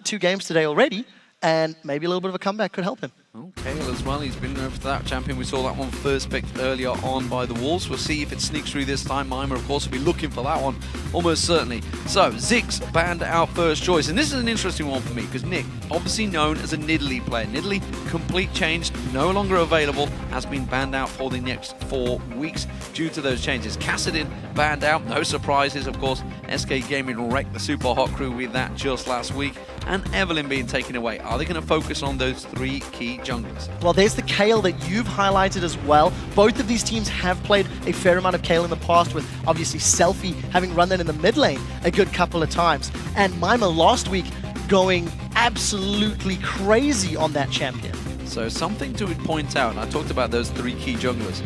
2 games today already, and maybe a little bit of a comeback could help him. Okay, as well, he's been over to that champion. We saw that one first picked earlier on by the Wolves. We'll see if it sneaks through this time. Mima, of course, will be looking for that one, almost certainly. So, Ziggs banned out first choice. And this is an interesting one for me, because Nick, obviously known as a Nidalee player. Nidalee, complete change, no longer available, has been banned out for the next 4 weeks due to those changes. Kassadin banned out, no surprises, of course. SK Gaming wrecked the Super Hot crew with that just last week. And Evelyn being taken away. Are they going to focus on those 3 key junglers? Well, there's the Kayle that you've highlighted as well. Both of these teams have played a fair amount of Kayle in the past, with obviously Selfie having run that in the mid lane a good couple of times. And Mima last week going absolutely crazy on that champion. So something to point out, and I talked about those 3 key junglers.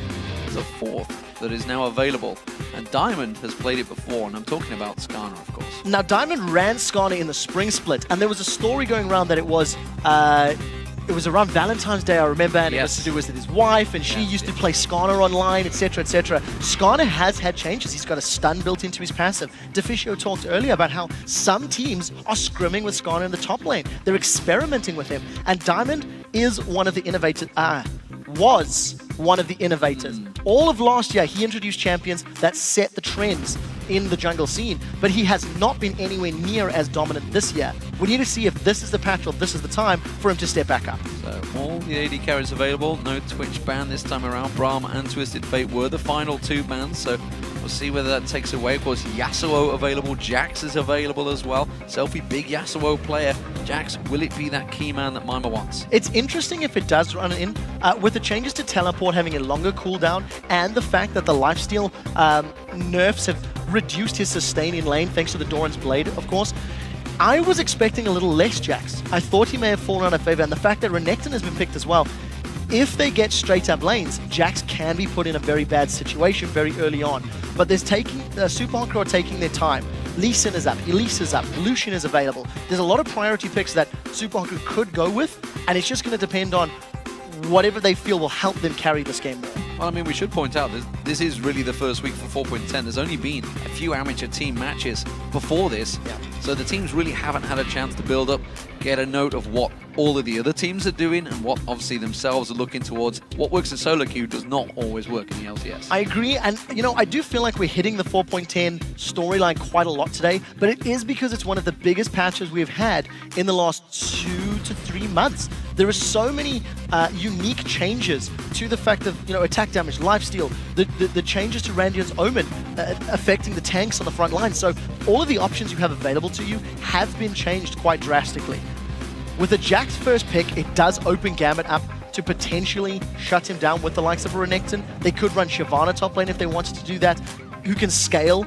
There's a 4th that is now available. And Diamond has played it before, and I'm talking about Skarner, of course. Now, Diamond ran Skarner in the spring split, and there was a story going around that it was around Valentine's Day, I remember, and it was to do with his wife, and she used to play Skarner online, etc., etc. Skarner has had changes. He's got a stun built into his passive. Deficio talked earlier about how some teams are scrimming with Skarner in the top lane. They're experimenting with him, and Diamond is one of the innovators. Was one of the innovators. All of last year, he introduced champions that set the trends in the jungle scene, but he has not been anywhere near as dominant this year. We need to see if this is the patch or this is the time for him to step back up. So all the AD carries available, no Twitch ban this time around. Braum and Twisted Fate were the final 2 bans, so we'll see whether that takes away. Of course, Yasuo available, Jax is available as well. Selfie, big Yasuo player. Jax, will it be that key man that Mima wants? It's interesting if it does run in, with the changes to teleport having a longer cooldown, and the fact that the lifesteal nerfs have reduced his sustain in lane thanks to the Doran's Blade, of course. I was expecting a little less Jax. I thought he may have fallen out of favor, and the fact that Renekton has been picked as well. If they get straight up lanes, Jax can be put in a very bad situation very early on. But there's Super Hot crew are taking their time. Lee Sin is up, Elise is up, Lucian is available. There's a lot of priority picks that Super Hot crew could go with, and it's just going to depend on whatever they feel will help them carry this game more. Well, I mean, we should point out that this is really the first week for 4.10. There's only been a few amateur team matches before this, so the teams really haven't had a chance to build up, get a note of what all of the other teams are doing and what obviously themselves are looking towards. What works in solo queue does not always work in the LCS. I agree, and you know, I do feel like we're hitting the 4.10 storyline quite a lot today, but it is because it's one of the biggest patches we've had in the last 2 to 3 months. There are so many unique changes to the fact of, you know, attack damage, lifesteal, the changes to Randian's Omen affecting the tanks on the front line. So all of the options you have available to you have been changed quite drastically. With a Jax first pick, it does open Gambit up to potentially shut him down with the likes of a Renekton. They could run Shyvana top lane if they wanted to do that, who can scale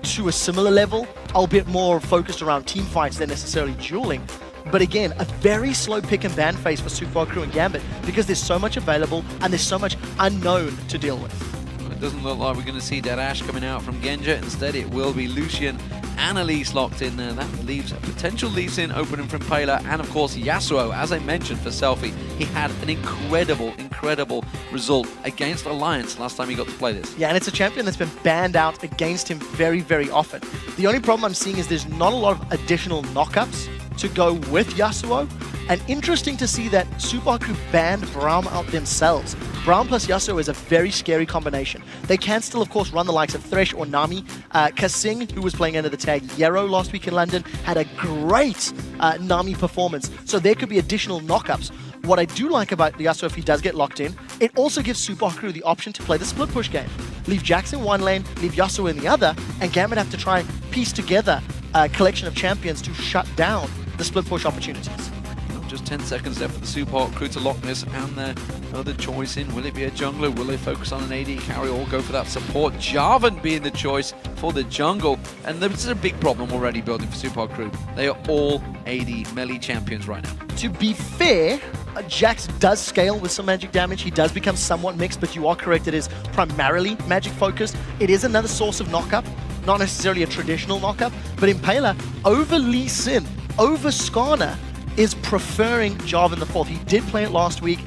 to a similar level, albeit more focused around team fights than necessarily dueling. But again, a very slow pick and ban phase for Super Hot crew and Gambit, because there's so much available and there's so much unknown to deal with. It doesn't look like we're going to see Dead Ash coming out from Genja. Instead, it will be Lucian and Elise locked in there. That leaves a potential Lee Sin opening from Pela, and of course Yasuo, as I mentioned for Selfie. He had an incredible result against Alliance last time he got to play this. Yeah, and it's a champion that's been banned out against him very often. The only problem I'm seeing is there's not a lot of additional knockups to go with Yasuo, and interesting to see that Super Hot crew banned Braum out themselves. Braum plus Yasuo is a very scary combination. They can still, of course, run the likes of Thresh or Nami. Kasing, who was playing under the tag Yero last week in London, had a great Nami performance, so there could be additional knockups. What I do like about Yasuo, if he does get locked in, it also gives Super Hot crew the option to play the split push game. Leave Jax in one lane, leave Yasuo in the other, and Gambit have to try and piece together a collection of champions to shut down the split push opportunities. Just 10 seconds left for the Super Hot crew to lock this, and their other choice in. Will it be a jungler? Will they focus on an AD carry or go for that support? Jarvan being the choice for the jungle, and this is a big problem already building for Super Hot crew. They are all AD melee champions right now. To be fair, Jax does scale with some magic damage. He does become somewhat mixed, but you are correct, it is primarily magic focused. It is another source of knockup, not necessarily a traditional knockup, but Impaler over Lee Sin, over Skarner, is preferring Jarvan the 4th. He did play it last week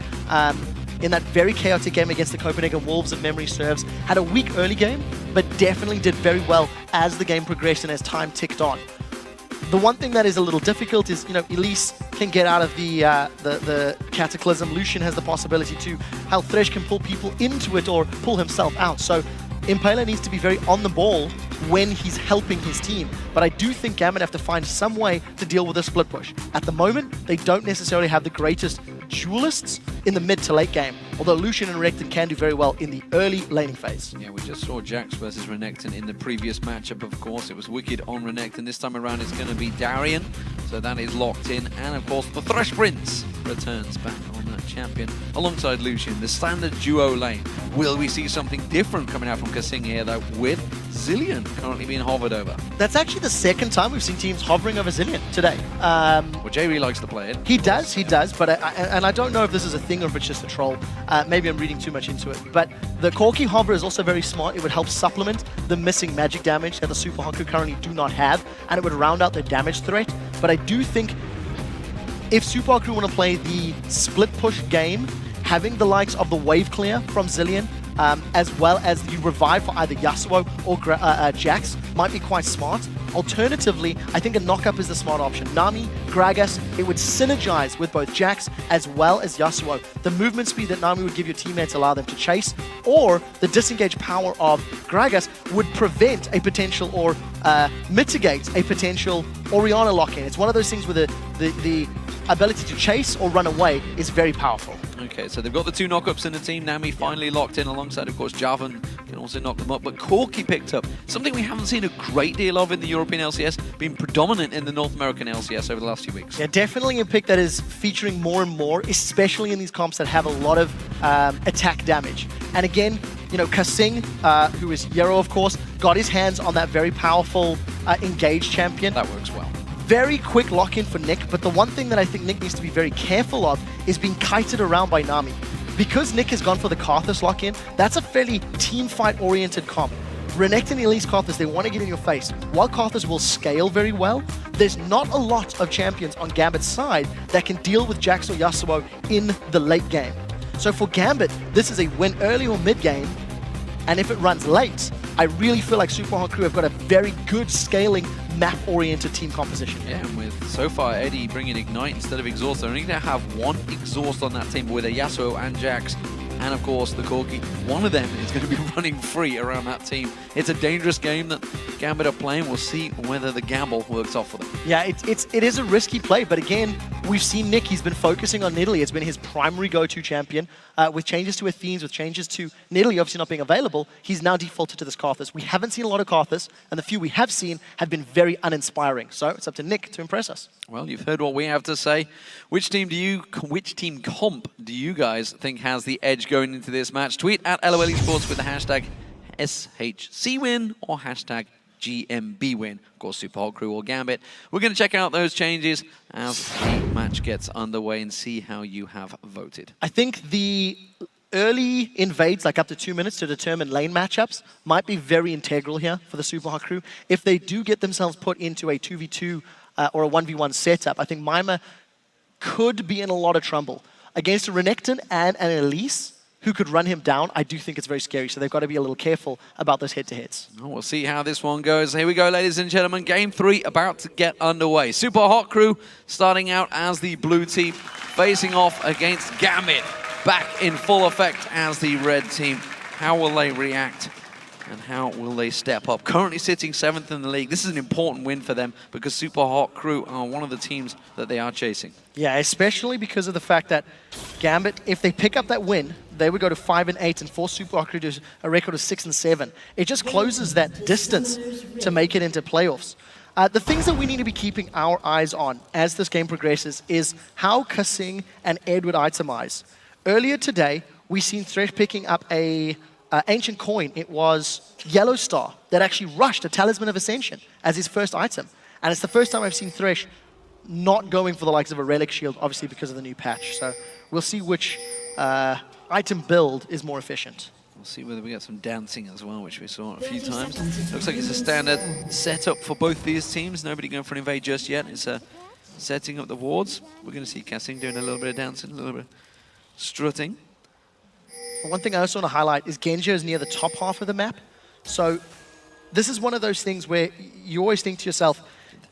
in that very chaotic game against the Copenhagen Wolves, if memory serves. Had a weak early game, but definitely did very well as the game progressed and as time ticked on. The one thing that is a little difficult is, Elise can get out of the Cataclysm. Lucian has the possibility to. How Thresh can pull people into it or pull himself out. So Impala needs to be very on the ball when he's helping his team. But I do think Gambit have to find some way to deal with a split push. At the moment, they don't necessarily have the greatest duelists in the mid to late game, although Lucian and Renekton can do very well in the early laning phase. Yeah, we just saw Jax versus Renekton in the previous matchup, of course. It was Wicked on Renekton. This time around it's going to be Darian, so that is locked in. And of course, the Thresh Prince returns back on that champion alongside Lucian, the standard duo lane. Will we see something different coming out from Kasing here, though, with Zilean currently being hovered over? That's actually the second time we've seen teams hovering over Zilean today. Well, Jay really likes to play it. He does, but I don't know if this is a thing or if it's just a troll. Maybe I'm reading too much into it. But the Corki hover is also very smart. It would help supplement the missing magic damage that the Super Haku currently do not have, and it would round out their damage threat. But I do think if Super Haku want to play the split push game, having the likes of the wave clear from Zilean, as well as the revive for either Yasuo or Jax might be quite smart. Alternatively, I think a knock-up is the smart option. Nami, Gragas, it would synergize with both Jax as well as Yasuo. The movement speed that Nami would give your teammates allow them to chase, or the disengage power of Gragas would prevent a potential or mitigate a potential Orianna lock-in. It's one of those things where the ability to chase or run away is very powerful. Okay, so they've got the two knockups in the team. Nami finally locked in alongside, of course, Javan can also knock them up. But Corki picked up something we haven't seen a great deal of in the European LCS, being predominant in the North American LCS over the last few weeks. Yeah, definitely a pick that is featuring more and more, especially in these comps that have a lot of attack damage. And again, Kasing, who is Yero, of course, got his hands on that very powerful engaged champion. That works well. Very quick lock-in for Nick, but the one thing that I think Nick needs to be very careful of is being kited around by Nami. Because Nick has gone for the Karthus lock-in, that's a fairly team fight-oriented comp. Renekton and Elise Karthus, they want to get in your face. While Karthus will scale very well, there's not a lot of champions on Gambit's side that can deal with Jax or Yasuo in the late game. So for Gambit, this is a win early or mid game, and if it runs late, I really feel like Super Haku have got a very good scaling map-oriented team composition. Yeah, and with so far Eddie bringing Ignite instead of Exhaust, they're only going to have one Exhaust on that team with a Yasuo and Jax. And of course the Corki, one of them is going to be running free around that team. It's a dangerous game that Gambit are playing. We'll see whether the gamble works off for them. Yeah, it is a risky play, but again, we've seen Nick, he's been focusing on Nidalee. It's been his primary go-to champion. With changes to Athenes, with changes to Nidalee obviously not being available, he's now defaulted to this Karthus. We haven't seen a lot of Karthus, and the few we have seen have been very uninspiring. So it's up to Nick to impress us. Well, you've heard what we have to say. Which team comp do you guys think has the edge going into this match? Tweet at LOL eSports with the hashtag SHCWin or hashtag GMBWin. Of course, Super Hot Crew or Gambit. We're going to check out those changes as the match gets underway and see how you have voted. I think the early invades, like up to 2 minutes to determine lane matchups, might be very integral here for the Super Hot Crew. If they do get themselves put into a 2v2 or a 1v1 setup, I think Mima could be in a lot of trouble. Against a Renekton and an Elise, who could run him down, I do think it's very scary. So they've got to be a little careful about those head-to-heads. Oh, we'll see how this one goes. Here we go, ladies and gentlemen. Game 3 about to get underway. Super Hot Crew starting out as the blue team, facing off against Gambit, back in full effect as the red team. How will they react? And how will they step up? Currently sitting 7th in the league. This is an important win for them because Super Hot Crew are one of the teams that they are chasing. Yeah, especially because of the fact that Gambit, if they pick up that win, they would go to 5 and 8 and force Super Hot Crew to a record of 6 and 7. It just closes that distance to make it into playoffs. The things that we need to be keeping our eyes on as this game progresses is how Kasing and Ed would itemize. Earlier today, we seen Thresh picking up a ancient coin. It was Yellow Star that actually rushed a Talisman of Ascension as his first item. And it's the first time I've seen Thresh not going for the likes of a Relic Shield, obviously because of the new patch. So we'll see which item build is more efficient. We'll see whether we get some dancing as well, which we saw a few times. Looks like it's a standard setup for both these teams. Nobody going for an invade just yet. It's setting up the wards. We're going to see Kasing doing a little bit of dancing, a little bit of strutting. One thing I also want to highlight is Genja is near the top half of the map. So this is one of those things where you always think to yourself,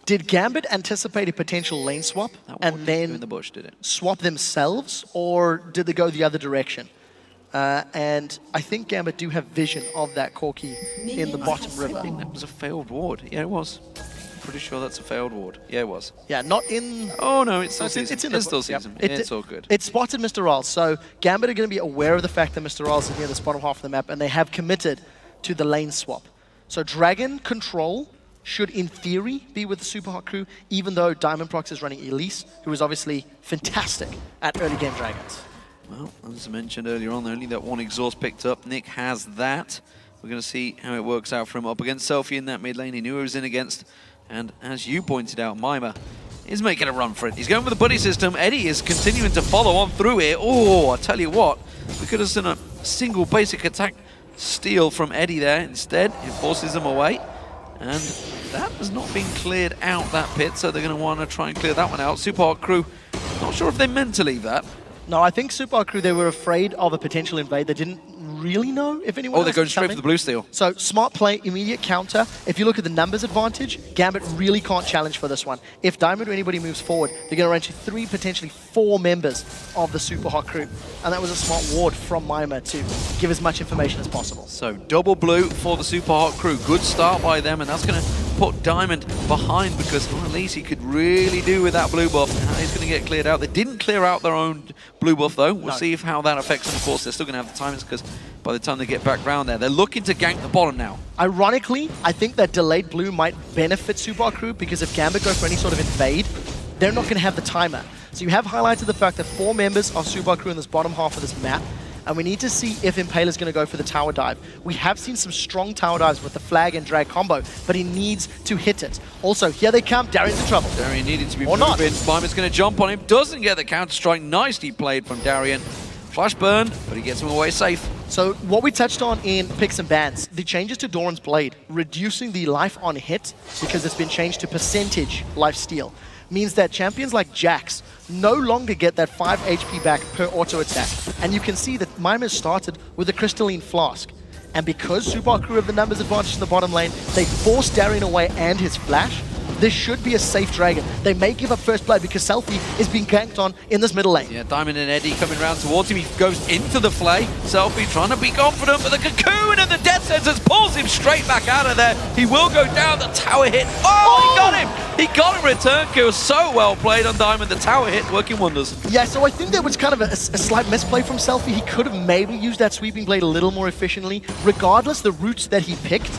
Did Gambit anticipate a potential lane swap That and one didn't go in then the bush, did it? swap themselves, or did they go the other direction? And I think Gambit do have vision of that Corki in the bottom river. I think that was a failed ward. Yeah, it was. Pretty sure that's a failed ward. Yeah, it was. Yeah, not in... Oh no, it's still It's season. in It's still yep. season. It's all good. It spotted Mr. Rolls, so Gambit are going to be aware of the fact that Mr. Rolls is near this bottom half of the map, and they have committed to the lane swap. So Dragon control should, in theory, be with the Super Hot crew, even though Diamond Prox is running Elise, who is obviously fantastic at early game Dragons. Well, as I mentioned earlier on, only that one exhaust picked up. Nick has that. We're going to see how it works out for him up against Selfie in that mid lane. He knew he was in against. And as you pointed out, Mima is making a run for it. He's going with the buddy system. Eddie is continuing to follow on through here. Oh, I tell you what, we could have seen a single basic attack steal from Eddie there. Instead, it forces him away. And that has not been cleared out, that pit, so they're going to want to try and clear that one out. Super Hot crew, not sure if they meant to leave that. No, I think Super Hot crew, they were afraid of a potential invade. They didn't really know if anyone Oh, they're else going was straight coming. for the blue steal. So smart play, immediate counter. If you look at the numbers advantage, Gambit really can't challenge for this one. If Diamond or anybody moves forward, they're going to run into 3, potentially 4 members of the Super Hot crew. And that was a smart ward from Mima to give as much information as possible. So double blue for the Super Hot crew. Good start by them, and that's going to put Diamond behind because well, at least he could really do with that blue buff. Now he's going to get cleared out. They didn't clear out their own blue buff though. We'll see how that affects them. Of course, they're still going to have the timings because by the time they get back round there, they're looking to gank the bottom now. Ironically, I think that delayed blue might benefit Super Hot crew because if Gambit go for any sort of invade, they're not going to have the timer. So you have highlighted the fact that 4 members of Super Hot crew in this bottom half of this map, and we need to see if Impaler's going to go for the tower dive. We have seen some strong tower dives with the flag and drag combo, but he needs to hit it. Also, here they come. Darian's in trouble. Darian needed to be Or not. moving. Mima's going to jump on him. Doesn't get the counter strike. Nicely played from Darian. Flash burn, but he gets him away safe. So what we touched on in picks and bans, the changes to Doran's Blade, reducing the life on hit because it's been changed to percentage life steal, means that champions like Jax no longer get that 5 HP back per auto attack. And you can see that Mima started with a crystalline flask. And because Super Hot crew have the numbers advantage in the bottom lane, they force Darian away and his flash. This should be a safe Dragon. They may give up first blood because Selfie is being ganked on in this middle lane. Yeah, Diamond and Eddie coming round towards him. He goes into the flay. Selfie trying to be confident, but the cocoon and the death sentence pulls him straight back out of there. He will go down. The tower hit. Oh, he got him! He got him. Return kill. So well played on Diamond. The tower hit working wonders. Yeah, so I think there was kind of a slight misplay from Selfie. He could have maybe used that sweeping blade a little more efficiently. Regardless, the routes that he picked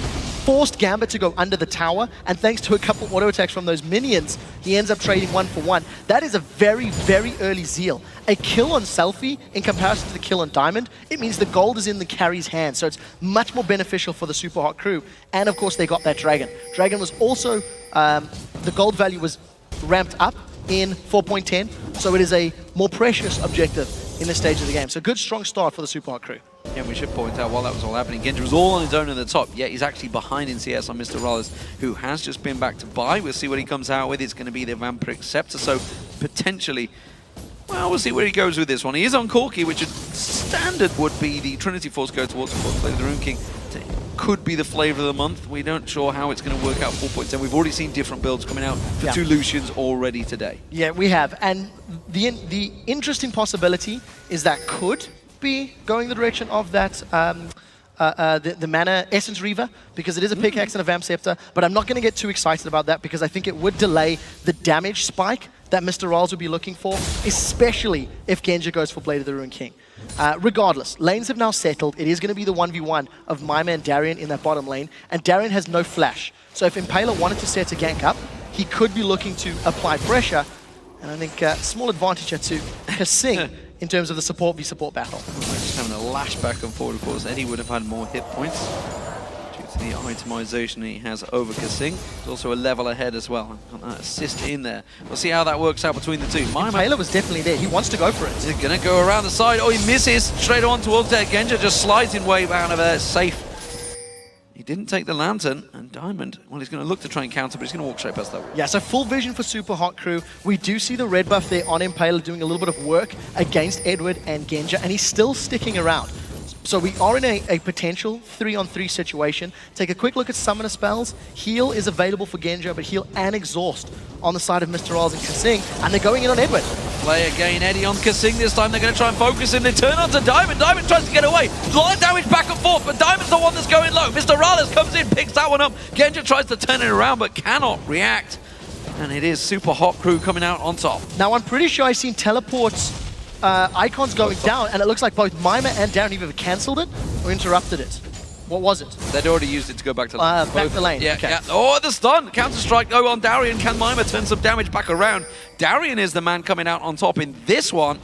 forced Gambit to go under the tower, and thanks to a couple auto attacks from those minions, he ends up trading 1 for 1. That is a very, very early Zeal. A kill on Selfie in comparison to the kill on Diamond, it means the gold is in the carry's hand, so it's much more beneficial for the Super Hot crew. And of course, they got that Dragon. Dragon was also, the gold value was ramped up in 4.10, so it is a more precious objective in this stage of the game. So good, strong start for the Super Hot crew. Yeah, we should point out while that was all happening, Genji was all on his own at the top, yet he's actually behind in CS on Mr. Rollers, who has just been back to buy. We'll see what he comes out with. It's going to be the Vampiric Scepter, so potentially, well, we'll see where he goes with this one. He is on Corki, which is standard would be the Trinity Force go towards play the Rune King. Could be the flavor of the month. We don't sure how it's going to work out 4.10. We've already seen different builds coming out for 2 Lucians already today. Yeah, we have. And the interesting possibility is that could be going the direction of that the Mana Essence Reaver, because it is a pickaxe and a Vamp Scepter, but I'm not going to get too excited about that because I think it would delay the damage spike that Mr. Rolls would be looking for, especially if Genji goes for Blade of the Rune King. Regardless, lanes have now settled. It is going to be the 1v1 of Mima and Darian in that bottom lane, and Darian has no flash. So if Impaler wanted to set a gank up, he could be looking to apply pressure, and I think small advantage here to Kasing in terms of the support v support battle. Just having a lash back and forward, of course. Eddie would have had more hit points due to the itemization he has over Kasing. There's also a level ahead as well. Got that assist in there. We'll see how that works out between the two. Taylor was definitely there. He wants to go for it. He's going to go around the side. Oh, he misses. Straight on towards there. Genja just slides in way out of there. Safe. He didn't take the Lantern, and Diamond, well, he's going to look to try and counter, but he's going to walk straight past that wall. Yeah, so full vision for Super Hot crew. We do see the red buff there on Impaler doing a little bit of work against Edward and Genja, and he's still sticking around. So we are in a potential 3-on-3 situation. Take a quick look at summoner spells. Heal is available for Genja, but heal and exhaust on the side of Mr. Oz and Kasing, and they're going in on Edward. Play again, Eddie on Kasing. This time they're going to try and focus him. They turn onto Diamond. Diamond tries to get away. A lot of damage back and forth, but Diamond's the one that's going low. Mr. Rales comes in, picks that one up. Genja tries to turn it around, but cannot react. And it is Super Hot Crew coming out on top. Now, I'm pretty sure I've seen teleports icons going down, and it looks like both Mima and Darren either cancelled it or interrupted it. What was it? They'd already used it to go back to back to lane. Yeah, okay. yeah. Oh, the stun! Counter-strike go on Darian. Can Mima turn some damage back around? Darian is the man coming out on top in this one,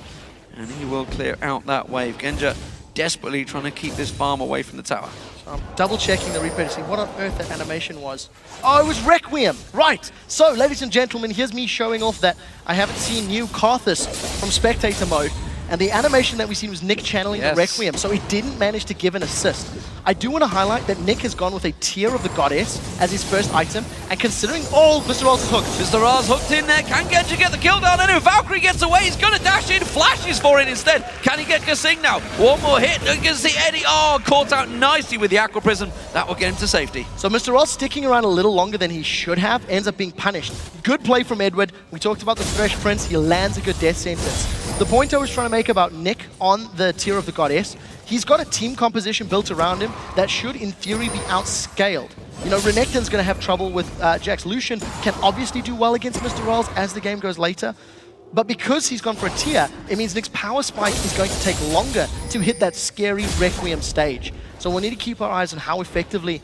and he will clear out that wave. Genja desperately trying to keep this farm away from the tower. So I'm double-checking the replay to see what on earth that animation was. Oh, it was Requiem! Right! So, ladies and gentlemen, here's me showing off that I haven't seen new Karthus from spectator mode. And the animation that we seen was Nick channeling the Requiem, so he didn't manage to give an assist. I do want to highlight that Nick has gone with a Tear of the Goddess as his first item, and considering Mr. Rolls is hooked. Mr. Rolls hooked in there. Can Genja get the kill down? And if Valkyrie gets away, he's going to dash in, flashes for it instead. Can he get Kasing now? One more hit. You can see Eddie, caught out nicely with the Aqua Prism. That will get him to safety. So Mr. Rolls sticking around a little longer than he should have, ends up being punished. Good play from Edward. We talked about the Thresh Prince. He lands a good death sentence. The point I was trying to make about Nick on the Tear of the Goddess, he's got a team composition built around him that should, in theory, be outscaled. You know, Renekton's going to have trouble with Jax. Lucian can obviously do well against Mr. Rolls as the game goes later. But because he's gone for a Tear, it means Nick's power spike is going to take longer to hit that scary Requiem stage. So we'll need to keep our eyes on how effectively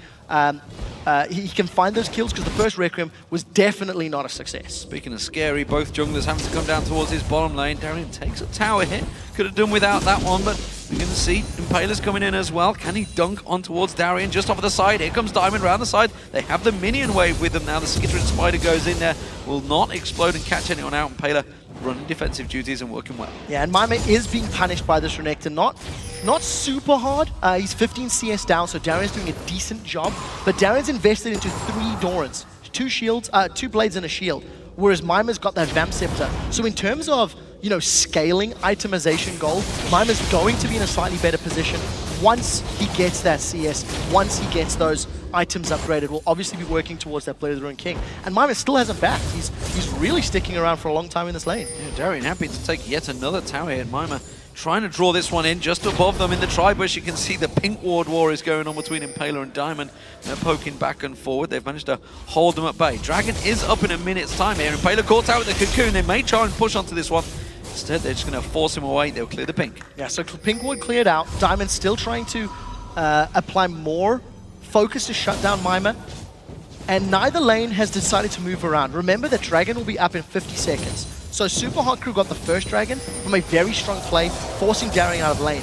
he can find those kills, because the first Requiem was definitely not a success. Speaking of scary, both junglers having to come down towards his bottom lane. Darian takes a tower hit. Could have done without that one, but we're going to see Impaler's coming in as well. Can he dunk on towards Darian just off of the side? Here comes Diamond around the side. They have the minion wave with them now. The Skittering Spider goes in there. Will not explode and catch anyone out. Impaler running defensive duties and working well. Yeah, and Mima is being punished by this Renekton. Not super hard. He's 15 CS down, so Darian's doing a decent job. But Darian's invested into 3 Dorans, 2 shields, 2 blades and a shield, whereas Mima's got that Vamp Scepter. So in terms of, you know, scaling itemization gold, Mima's going to be in a slightly better position once he gets that CS, once he gets those items upgraded. We'll obviously be working towards that Blade of the Ruined King. And Mima still hasn't backed. He's really sticking around for a long time in this lane. Yeah, Darian happy to take yet another tower hit. Mima trying to draw this one in just above them in the tri-bush. You can see the pink ward war is going on between Impaler and Diamond. They're poking back and forward. They've managed to hold them at bay. Dragon is up in a minute's time here. Impaler caught out with the cocoon. They may try and push onto this one. Instead, they're just going to force him away. They'll clear the pink. Yeah, so pink ward cleared out. Diamond's still trying to apply more focus to shut down Mima. And neither lane has decided to move around. Remember that Dragon will be up in 50 seconds. So Super Hot Crew got the first Dragon from a very strong play, forcing Darian out of lane.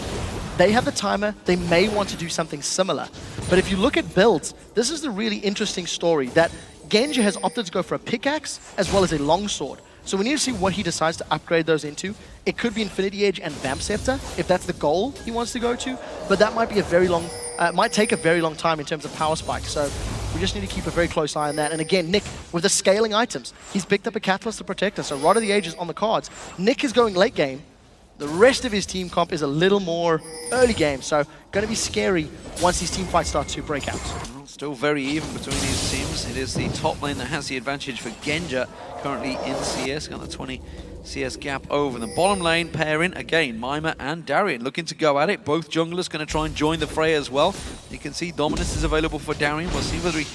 They have the timer. They may want to do something similar. But if you look at builds, this is the really interesting story that Genja has opted to go for a pickaxe as well as a longsword. So we need to see what he decides to upgrade those into. It could be Infinity Edge and Vamp Scepter, if that's the goal he wants to go to. But that might be a very long, might take a very long time in terms of power spike. So we just need to keep a very close eye on that. And again, Nick, with the scaling items, he's picked up a Catalyst to protect us. So Rod of the Ages on the cards. Nick is going late game. The rest of his team comp is a little more early game. So going to be scary once these team fights start to break out. Still very even between these teams. It is the top lane that has the advantage for Genja, currently in CS, got the 20 CS gap over the bottom lane. Pairing again, Mima and Darian looking to go at it. Both junglers going to try and join the fray as well. You can see Dominus is available for Darian. We'll see whether he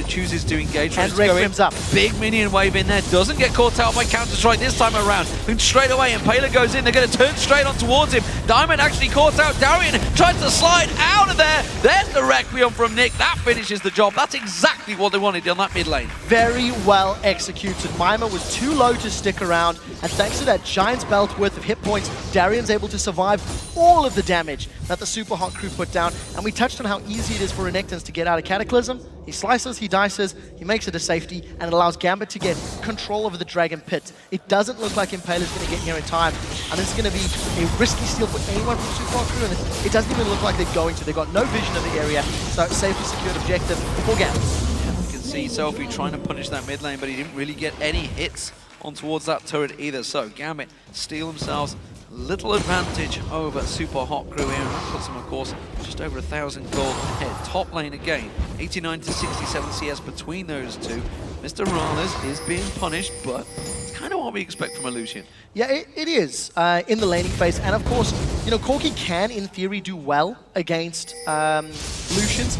chooses to engage. And Requiem's up. Big minion wave in there. Doesn't get caught out by Counter-Strike this time around. And straight away, Impaler goes in. They're going to turn straight on towards him. Diamond actually caught out. Darian tries to slide out of there. There's the Requiem from Nick. That finishes the job. That's exactly what they wanted on that mid lane. Very well executed. Mima was too low to stick around. And thanks to that Giant's Belt worth of hit points, Darian's able to survive all of the damage that the Super Hot Crew put down. And we touched on how easy it is for Renekton's to get out of Cataclysm. He slices, he dices, he makes it to safety, and it allows Gambit to get control over the Dragon Pit. It doesn't look like Impaler's going to get here in time, and this is going to be a risky steal for anyone from Super Hot Crew, and it doesn't even look like they're going to. They've got no vision of the area, so safely secured objective for Gambit. Yeah, you can see Selfie trying to punish that mid lane, but he didn't really get any hits on towards that turret either. So Gambit steal themselves little advantage over Super Hot Crew here, and that puts them, of course, just over 1,000 gold ahead. Top lane again, 89 to 67 CS between those two. Mr. Rales is being punished, but it's kind of what we expect from a Lucian. Yeah, it is in the laning phase, and of course, you know, Corki can, in theory, do well against Lucians.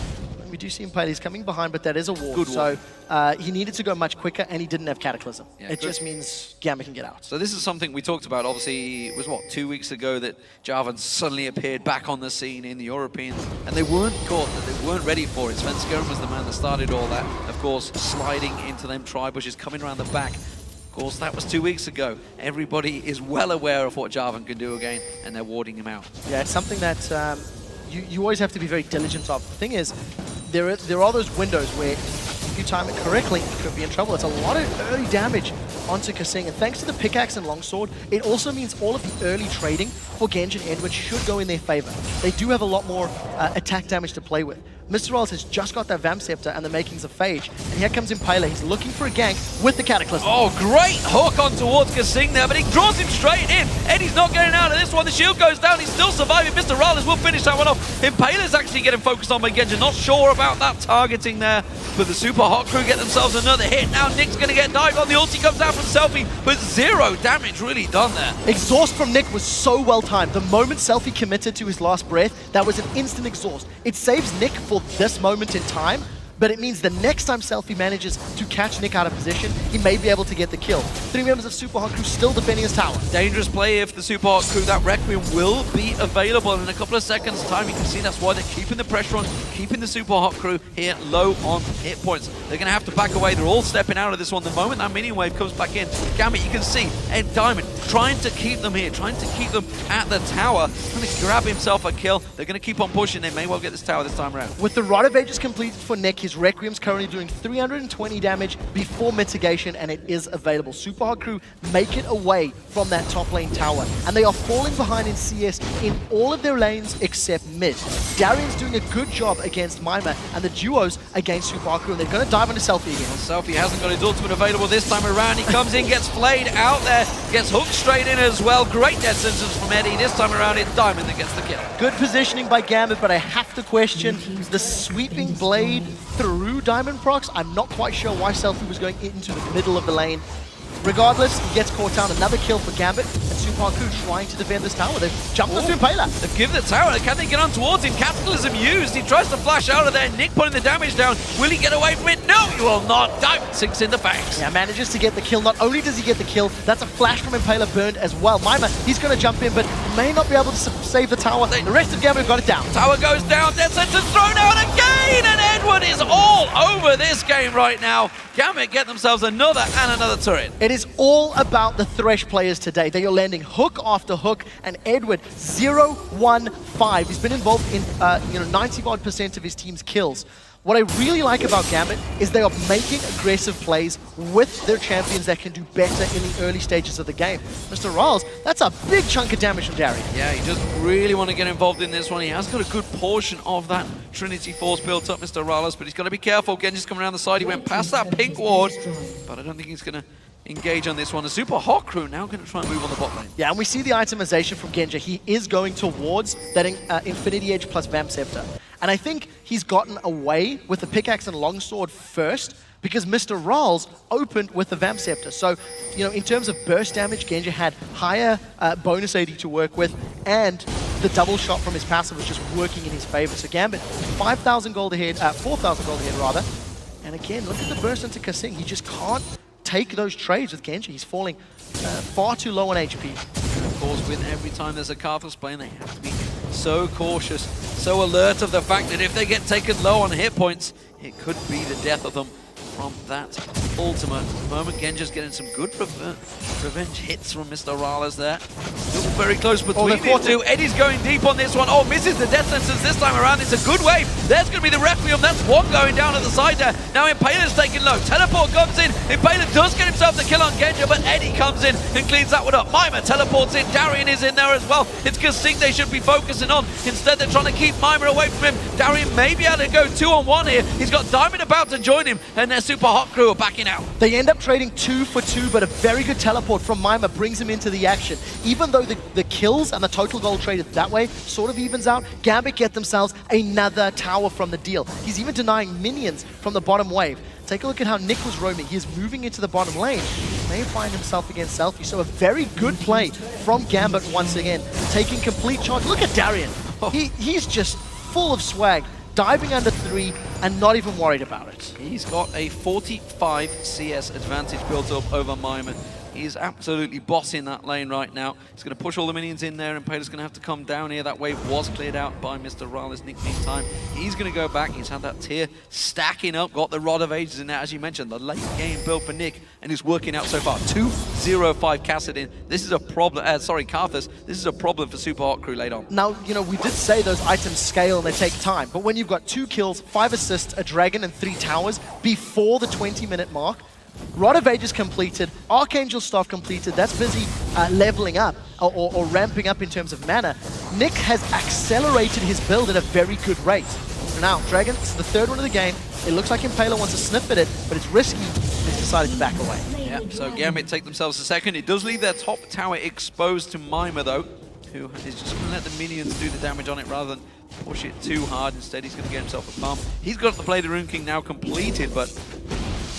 We do see Impale's coming behind, but that is a ward. Good ward. So he needed to go much quicker, and he didn't have Cataclysm. Yeah, it just means Gambit can get out. So this is something we talked about, obviously, it was what, 2 weeks ago that Jarvan suddenly appeared back on the scene in the European, and they weren't caught, they weren't ready for it. Sven Skirren was the man that started all that, of course, sliding into them tri-bushes, coming around the back. Of course, that was 2 weeks ago. Everybody is well aware of what Jarvan can do again, and they're warding him out. Yeah, it's something that you always have to be very diligent of. The thing is, there are those windows where if you time it correctly, you could be in trouble. It's a lot of early damage onto Kasing, and thanks to the pickaxe and longsword, it also means all of the early trading for Genji and Edward should go in their favor. They do have a lot more attack damage to play with. Mr. Rales has just got that Vamp Scepter and the makings of Phage, and here comes Impale. He's looking for a gank with the Cataclysm. Oh, great hook on towards Kasing there, but he draws him straight in. Eddie's not getting out of this one. The shield goes down. He's still surviving. Mr. Rales will finish that one off. Impale's actually getting focused on by Genji. Not sure about that targeting there, but the Super Hot Crew get themselves another hit. Now Nick's going to get dived on. The ulti comes out from Selfie, but 0 damage really done there. Exhaust from Nick was so well timed. The moment Selfie committed to his last breath, that was an instant exhaust. It saves Nick for this moment in time, but it means the next time Selfie manages to catch Nick out of position, he may be able to get the kill. 3 members of Super Hot Crew still defending his tower. Dangerous play if the Super Hot Crew. That Requiem will be available in a couple of seconds time. You can see that's why they're keeping the pressure on, keeping the Super Hot Crew here low on hit points. They're going to have to back away. They're all stepping out of this one. The moment that minion wave comes back in, Gambit, you can see Ed Diamond trying to keep them here, trying to keep them at the tower, trying to grab himself a kill. They're going to keep on pushing. They may well get this tower this time around. With the Rod of Ages completed for Nick, his Requiem's currently doing 320 damage before mitigation, and it is available. Super Hot Crew make it away from that top lane tower, and they are falling behind in CS in all of their lanes except mid. Darian's doing a good job against Mima, and the duos against Super Hot Crew, and they're going to dive into Selfie again. Selfie hasn't got his ultimate available this time around. He comes in, gets flayed out there, gets hooked straight in as well. Great death sentence from Eddie. This time around, it's Diamond that gets the kill. Good positioning by Gambit, but I have to question the sweeping blade through Diamond procs. I'm not quite sure why Selfie was going into the middle of the lane. Regardless, he gets caught down. Another kill for Gambit, and Super Hot Crew trying to defend this tower. They've jumped onto Impala. They've given the tower. Can they get on towards him? Cataclysm used. He tries to flash out of there. Nick putting the damage down. Will he get away from it? No, he will not. Diamond sinks in the banks. Yeah, manages to get the kill. Not only does he get the kill, that's a flash from Impala burned as well. Mima, he's going to jump in, but may not be able to save the tower. The rest of Gambit got it down. Tower goes down. Death sentence thrown out again, and Edward is all over this game right now. Gambit get themselves another and another turret. It is all about the Thresh players today. They are landing hook after hook, and Edward 0-1-5. He's been involved in 90% of his team's kills. What I really like about Gambit is they are making aggressive plays with their champions that can do better in the early stages of the game. Mr. Rales, that's a big chunk of damage from Darian. Yeah, he just really want to get involved in this one. He has got a good portion of that Trinity Force built up, Mr. Rales, but he's got to be careful. Genji's coming around the side. He went past that pink ward, but I don't think he's going to engage on this one. A Super Hot Crew now going to try and move on the bot lane. Yeah, and we see the itemization from Genji. He is going towards that Infinity Edge plus Vamp Scepter. And I think he's gotten away with the pickaxe and longsword first because Mr. Rales opened with the Vamp Scepter. So, you know, in terms of burst damage, Genji had higher bonus AD to work with, and the double shot from his passive was just working in his favor. So Gambit, 5,000 gold ahead, 4,000 gold ahead rather. And again, look at the burst into Kasing. He just can't take those trades with Genji. He's falling far too low on HP. And of course, with every time there's a Karthus playing, they have to be so cautious, so alert of the fact that if they get taken low on hit points, it could be the death of them from that ultimate. At the moment, Genji's getting some good revenge hits from Mr. Rales there. Still very close between the two. Eddie's going deep on this one. Oh, misses the death sentence this time around. It's a good wave. There's going to be the Requiem. That's one going down at the side there. Now Impala's taking low. Teleport comes in. Impala does get himself the kill on Genji, but Eddie comes in and cleans that one up. Mima teleports in. Darian is in there as well. It's Kasing they should be focusing on. Instead, they're trying to keep Mima away from him. Darian may be able to go 2-on-1 here. He's got Diamond about to join him, and their Super Hot crew are backing out. They end up trading 2 for 2, but a very good teleport from Mima brings him into the action. Even though the kills and the total gold traded that way sort of evens out, Gambit get themselves another tower from the deal. He's even denying minions from the bottom wave. Take a look at how Nick was roaming. He is moving into the bottom lane. May find himself against Selfie. So a very good play from Gambit once again, taking complete charge. Look at Darian. He's just full of swag, diving under 3 and not even worried about it. He's got a 45 CS advantage built up over Mima. He's absolutely bossing that lane right now. He's going to push all the minions in there, and Payler's going to have to come down here. That wave was cleared out by Mr. Rale's Nick meantime. He's going to go back. He's had that tier stacking up, got the Rod of Ages in there, as you mentioned. The late game build for Nick, and it's working out so far. 2-0-5 Cassidin. This is a problem. Karthus. This is a problem for Super Hot crew later on. Now, you know, we did say those items scale and they take time, but when you've got 2 kills, 5 assists, a dragon, and 3 towers before the 20-minute mark, Rod of Ages completed, Archangel Staff completed, that's busy leveling up or ramping up in terms of mana. Nick has accelerated his build at a very good rate. Now, Dragon, it's the 3rd one of the game. It looks like Impaler wants to sniff at it, but it's risky. He's decided to back away. Yeah, so Gambit take themselves a second. It does leave their top tower exposed to Mima, though, who is just going to let the minions do the damage on it rather than push it too hard. Instead, he's going to get himself a farm. He's got the Play the Rune King now completed, but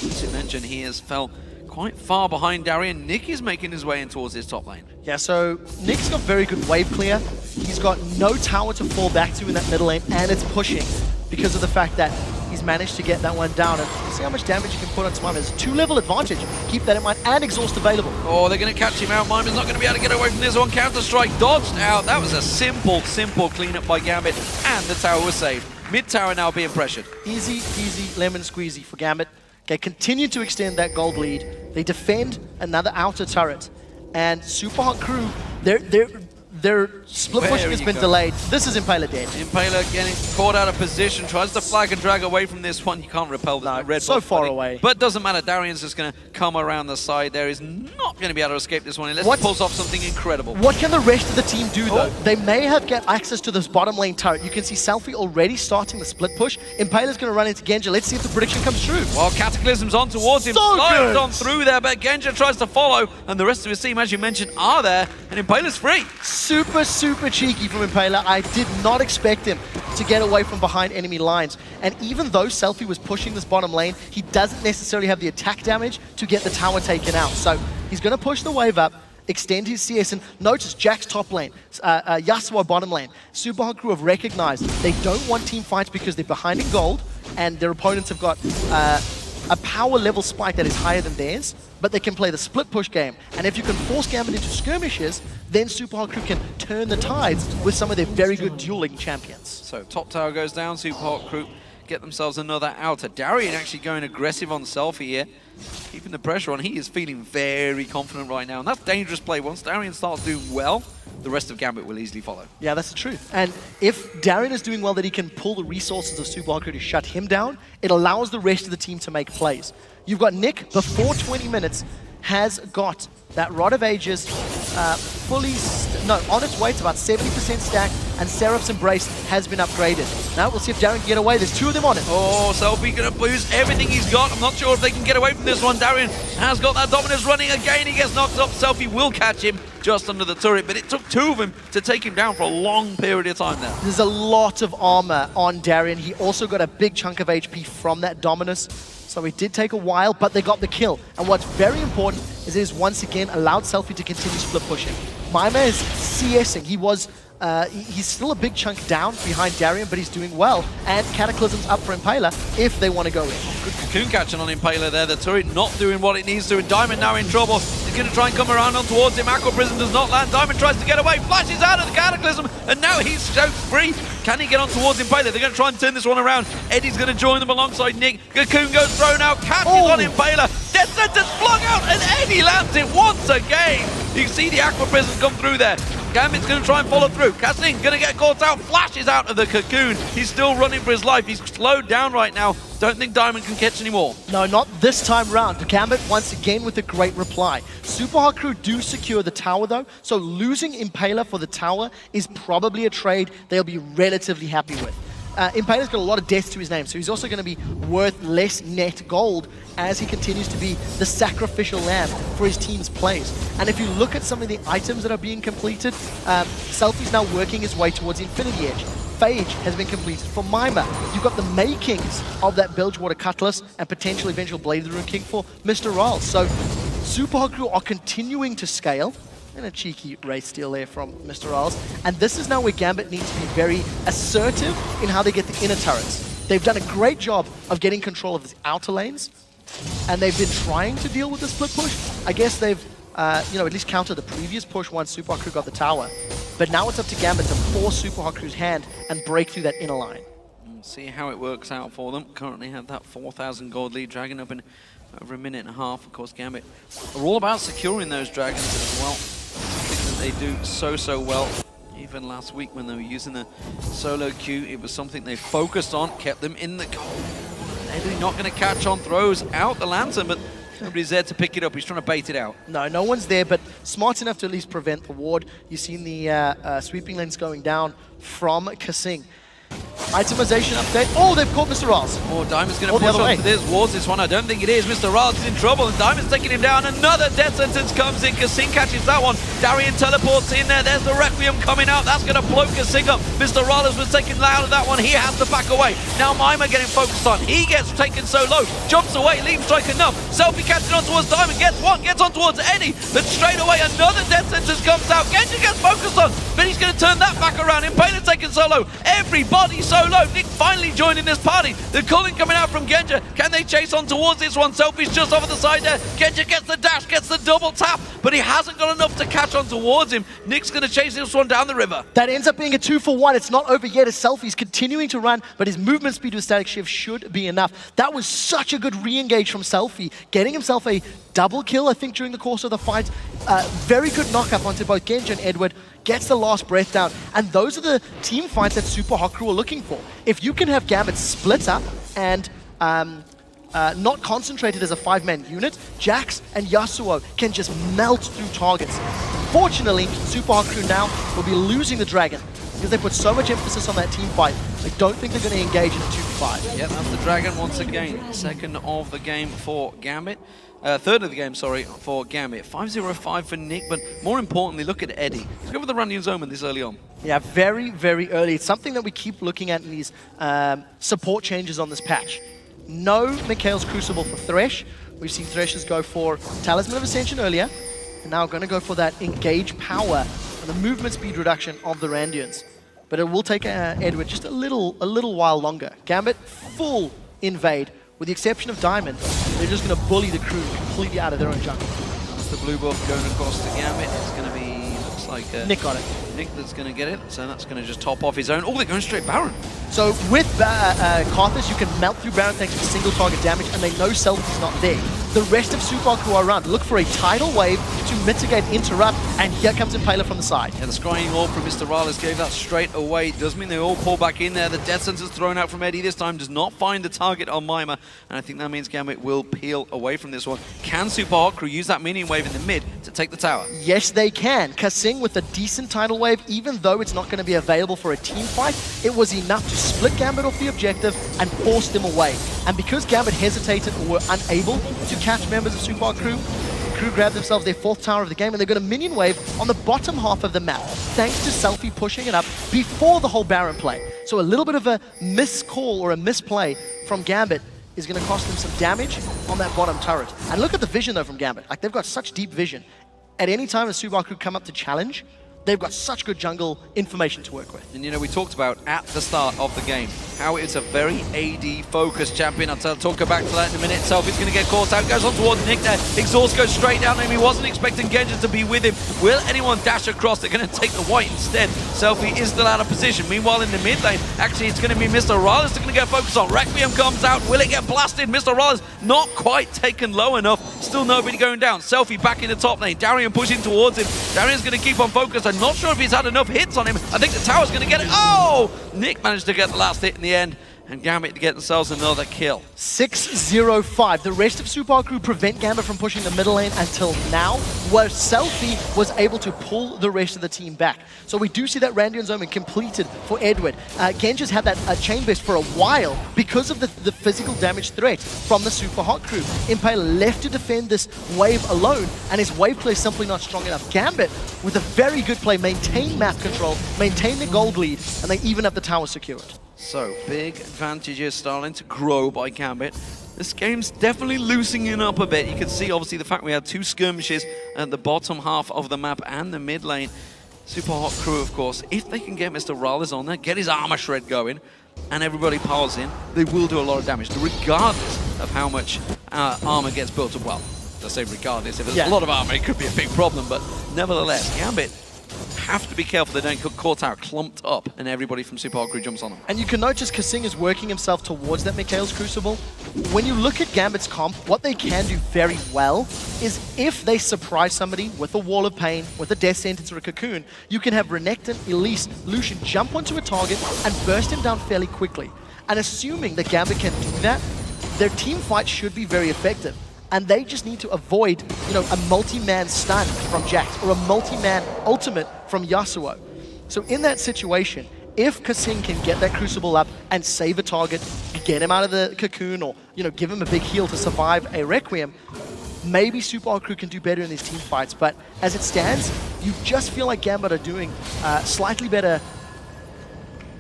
as you mentioned, he has fell quite far behind Darian. Nick is making his way in towards his top lane. Yeah, so Nick's got very good wave clear. He's got no tower to fall back to in that middle lane, and it's pushing because of the fact that he's managed to get that one down. And see how much damage you can put on Mima. There's a 2-level advantage. Keep that in mind, and exhaust available. Oh, they're going to catch him out. Mima's not going to be able to get away from this one. Counter-Strike dodged out. That was a simple cleanup by Gambit, and the tower was saved. Mid-tower now being pressured. Easy, easy, lemon squeezy for Gambit. Okay, continue to extend that gold lead. They defend another outer turret. And Super Hot crew, their split pushing has been delayed. This is Impaler dead. Impaler getting caught out of position, tries to flag and drag away from this one. You can't repel the red so buff, far away. But doesn't matter. Darian's just going to come around the side there. He's not going to be able to escape this one unless he pulls off something incredible. What can the rest of the team do, though? They may have get access to this bottom lane turret. You can see Selfie already starting the split push. Impaler's going to run into Genja. Let's see if the prediction comes true. Well, Cataclysm's on towards him. Slides on through there, but Genja tries to follow. And the rest of his team, as you mentioned, are there. And Impaler's free. Super cheeky from Impaler. I did not expect him to get away from behind enemy lines. And even though Selfie was pushing this bottom lane, he doesn't necessarily have the attack damage to get the tower taken out. So he's going to push the wave up, extend his CS, and notice Jack's top lane, Yasuo bottom lane. Super Hot crew have recognized they don't want team fights because they're behind in gold, and their opponents have got a power level spike that is higher than theirs, but they can play the split push game. And if you can force Gambit into skirmishes, then Super Hot crew can turn the tides with some of their very good dueling champions. So top tower goes down, Super Hot crew get themselves another outer. Darian actually going aggressive on Selfie here, keeping the pressure on. He is feeling very confident right now, and that's dangerous play. Once Darian starts doing well, the rest of Gambit will easily follow. Yeah, that's the truth. And if Darian is doing well, that he can pull the resources of Super Hot crew to shut him down, it allows the rest of the team to make plays. You've got Nick, before 20 minutes, has got that Rod of Ages on its way to about 70% stack, and Seraph's Embrace has been upgraded. Now we'll see if Darian can get away. There's 2 of them on it. Oh, Selfie gonna lose everything he's got. I'm not sure if they can get away from this one. Darian has got that dominance running again. He gets knocked up. Selfie will catch him just under the turret, but it took 2 of them to take him down for a long period of time there. There's a lot of armor on Darian. He also got a big chunk of HP from that dominus. So it did take a while, but they got the kill. And what's very important is it has once again allowed Selfie to continue split pushing. Mima is CSing. He's still a big chunk down behind Darian, but he's doing well. And Cataclysm's up for Impaler if they want to go in. Good cocoon catching on Impaler there. The turret not doing what it needs to, and Diamond now in trouble. He's going to try and come around on towards him. Aqua Prism does not land. Diamond tries to get away, flashes out of the Cataclysm, and now he's so free. Can he get on towards Impaler? They're going to try and turn this one around. Eddie's going to join them alongside Nick. Cocoon goes thrown out, catches on Impaler. Death Sentence flung out, and Eddie lands it once again. You can see the Aqua Prism come through there. Gambit's going to try and follow through. Kasing going to get caught out, flashes out of the cocoon. He's still running for his life. He's slowed down right now. Don't think Diamond can catch anymore. No, not this time round. Gambit once again with a great reply. Super Hot Crew do secure the tower though, so losing Impaler for the tower is probably a trade they'll be relatively happy with. Impaler's got a lot of death to his name, so he's also going to be worth less net gold as he continues to be the sacrificial lamb for his team's plays. And if you look at some of the items that are being completed, Selfie's now working his way towards Infinity Edge. Phage has been completed for Mima. You've got the makings of that Bilgewater Cutlass and potential eventual Blade of the Rune King for Mr. Ralls. So Super Hot Crew are continuing to scale. And a cheeky race steal there from Mr. Ralls. And this is now where Gambit needs to be very assertive in how they get the inner turrets. They've done a great job of getting control of the outer lanes, and they've been trying to deal with the split push. I guess they've at least countered the previous push once Super Hot Crew got the tower. But now it's up to Gambit to force Super Hot Crew's hand and break through that inner line. We'll see how it works out for them. Currently have that 4,000 gold lead, Dragon up in over a minute and a half. Of course, Gambit are all about securing those dragons as well. They do so well. Even last week when they were using the solo queue, it was something they focused on, kept them in the goal. They're not going to catch on throws out the lantern, but nobody's there to pick it up. He's trying to bait it out. No one's there, but smart enough to at least prevent the ward. You've seen the sweeping lanes going down from Kasing. Itemization update. Oh, they've caught Mr. Ralls. Oh, Diamond's going to push on to this. Wards this one. I don't think it is. Mr. Ralls is in trouble, and Diamond's taking him down. Another death sentence comes in. Kasing catches that one. Darian teleports in there. There's the Requiem coming out. That's going to blow Kasing up. Mr. Ralls was taken out of that one. He has to back away. Now Mima getting focused on. He gets taken so low. Jumps away. Leaves strike enough. Selfie catching on towards Diamond. Gets one. Gets on towards Eddie. But straight away, another death sentence comes out. Genji gets focused on. But he's going to turn that back around. Impaler taken so low. Everybody so low. Nick finally joining this party. The calling coming out from Genja. Can they chase on towards this one? Selfie's just over the side there. Genja gets the dash, gets the double tap, but he hasn't got enough to catch on towards him. Nick's going to chase this one down the river. That ends up being a 2-for-1. It's not over yet as Selfie's continuing to run, but his movement speed with static shift should be enough. That was such a good re-engage from Selfie, getting himself a double kill, I think, during the course of the fight. Very good knock-up onto both Genja and Edward. Gets the last breath down, and those are the team fights that Super Hot Crew are looking for. If you can have Gambit split up and not concentrated as a 5-man unit, Jax and Yasuo can just melt through targets. Fortunately, Super Hot Crew now will be losing the Dragon because they put so much emphasis on that team fight. I don't think they're going to engage in a 2-5. Yeah, that's the Dragon once again. Second of the game for Gambit. Third of the game, sorry, for Gambit. 5-0-5 for Nick, but more importantly, look at Eddie. Let's go for the Randuin's Omen this early on. Yeah, very early. It's something that we keep looking at in these support changes on this patch. No Mikhail's Crucible for Thresh. We've seen Threshers go for Talisman of Ascension earlier, and now going to go for that Engage Power and the movement speed reduction of the Randuins. But it will take Edward just a little while longer. Gambit, full invade. With the exception of Diamond, they're just going to bully the crew completely out of their own jungle. That's the blue buff going across the Gambit. It's going to be, looks like Nick got it. Nick that's going to get it, so that's going to just top off his own. Oh, they're going straight Baron. So with Karthus, you can melt through Baron thanks to single target damage, and they know Selfie's not there. The rest of Super Hot Crew are around. Look for a tidal wave to mitigate, interrupt, and here comes Impaler from the side. Yeah, the scrying orb from Mr. Rallis gave that straight away. Does mean they all pull back in there. The death sentence's thrown out from Eddie this time. Does not find the target on Mima, and I think that means Gambit will peel away from this one. Can Super Hot Crew use that minion wave in the mid to take the tower? Yes, they can. Kasing with a decent tidal wave, even though it's not going to be available for a team fight, it was enough to split Gambit off the objective and force them away. And because Gambit hesitated or were unable to catch members of Super Hot Crew, Crew grabbed themselves their 4th tower of the game, and they've got a minion wave on the bottom half of the map, thanks to Selfie pushing it up before the whole Baron play. So a little bit of a miscall or a misplay from Gambit is going to cost them some damage on that bottom turret. And look at the vision, though, from Gambit. Like, they've got such deep vision. At any time a Super Hot Crew come up to challenge, they've got such good jungle information to work with. And you know, we talked about at the start of the game how it's a very AD-focused champion. I'll talk back to that in a minute. Selfie's going to get caught out, goes on towards Nick there. Exhaust goes straight down him. He wasn't expecting Genja to be with him. Will anyone dash across? They're going to take the white instead. Selfie is still out of position. Meanwhile, in the mid lane, actually, it's going to be Mr. Rallis they're going to get focused on. Requiem comes out. Will it get blasted? Mr. Rallis not quite taken low enough. Still nobody going down. Selfie back in the top lane. Darian pushing towards him. Darian's going to keep on focus. Baron. Not sure if he's had enough hits on him. I think the tower's going to get it. Oh! Nick managed to get the last hit in the end, and Gambit to get themselves another kill. 6-0-5. The rest of SUPA crew prevent Gambit from pushing the middle lane until now, where Selfie was able to pull the rest of the team back. So we do see that Randy Omen completed for Edward. Genji's had that chain burst for a while because of the physical damage threat from the Super Hot crew. Impale left to defend this wave alone, and his wave play is simply not strong enough. Gambit, with a very good play, maintain map control, maintain the gold lead, and they even have the tower secured. So, big advantages starting to grow by Gambit. This game's definitely loosening up a bit. You can see, obviously, the fact we had 2 skirmishes at the bottom half of the map and the mid lane. Super Hot crew, of course, if they can get Mr. Rallis on there, get his armor shred going, and everybody piles in, they will do a lot of damage, regardless of how much armor gets built up. Well, I say regardless, if there's a lot of armor, it could be a big problem, but nevertheless, Gambit have to be careful they don't get caught out clumped up and everybody from Super Hot crew jumps on them. And you can notice Kasing is working himself towards that Mikhail's Crucible. When you look at Gambit's comp, what they can do very well is if they surprise somebody with a Wall of Pain, with a Death Sentence or a Cocoon, you can have Renekton, Elise, Lucian jump onto a target and burst him down fairly quickly. And assuming that Gambit can do that, their team fight should be very effective. And they just need to avoid, a multi-man stun from Jax or a multi-man ultimate from Yasuo. So in that situation, if Kasing can get that Crucible up and save a target, get him out of the Cocoon, or give him a big heal to survive a Requiem, maybe Super Hot crew can do better in these team fights. But as it stands, you just feel like Gambit are doing slightly better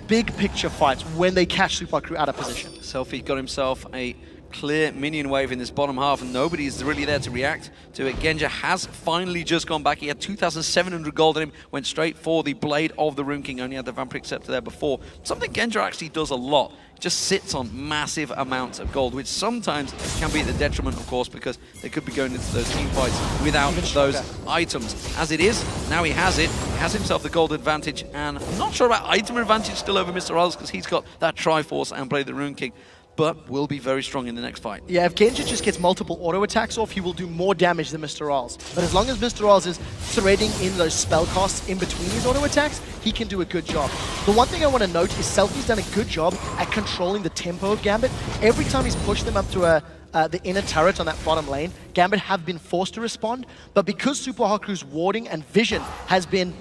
big picture fights when they catch Super Hot crew out of position. Selfie got himself a clear minion wave in this bottom half, and nobody's really there to react to it. Genja has finally just gone back. He had 2,700 gold in him, went straight for the Blade of the Rune King, only had the Vampiric Scepter there before. Something Genja actually does a lot. Just sits on massive amounts of gold, which sometimes can be at the detriment, of course, because they could be going into those team fights without those items. As it is, now he has it. He has himself the gold advantage, and I'm not sure about item advantage still over Mr. Rallis, because he's got that Triforce and Blade of the Rune King, but will be very strong in the next fight. Yeah, if Genja just gets multiple auto attacks off, he will do more damage than Mr. Rallis. But as long as Mr. Rallis is threading in those spell costs in between his auto attacks, he can do a good job. The one thing I want to note is Selfie's done a good job at controlling the tempo of Gambit. Every time he's pushed them up to the inner turret on that bottom lane, Gambit have been forced to respond, but because Super Hot crew's warding and vision has been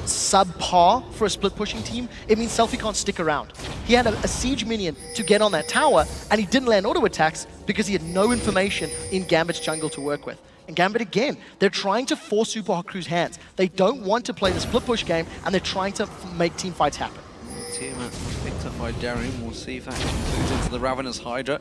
subpar for a split pushing team, it means Selfie can't stick around. He had a siege minion to get on that tower, and he didn't land auto attacks because he had no information in Gambit's jungle to work with. And Gambit again, they're trying to force Super Hot crew's hands. They don't want to play the split push game, and they're trying to make team fights happen. Tiamat picked up by Darian. We'll see if that includes into the Ravenous Hydra.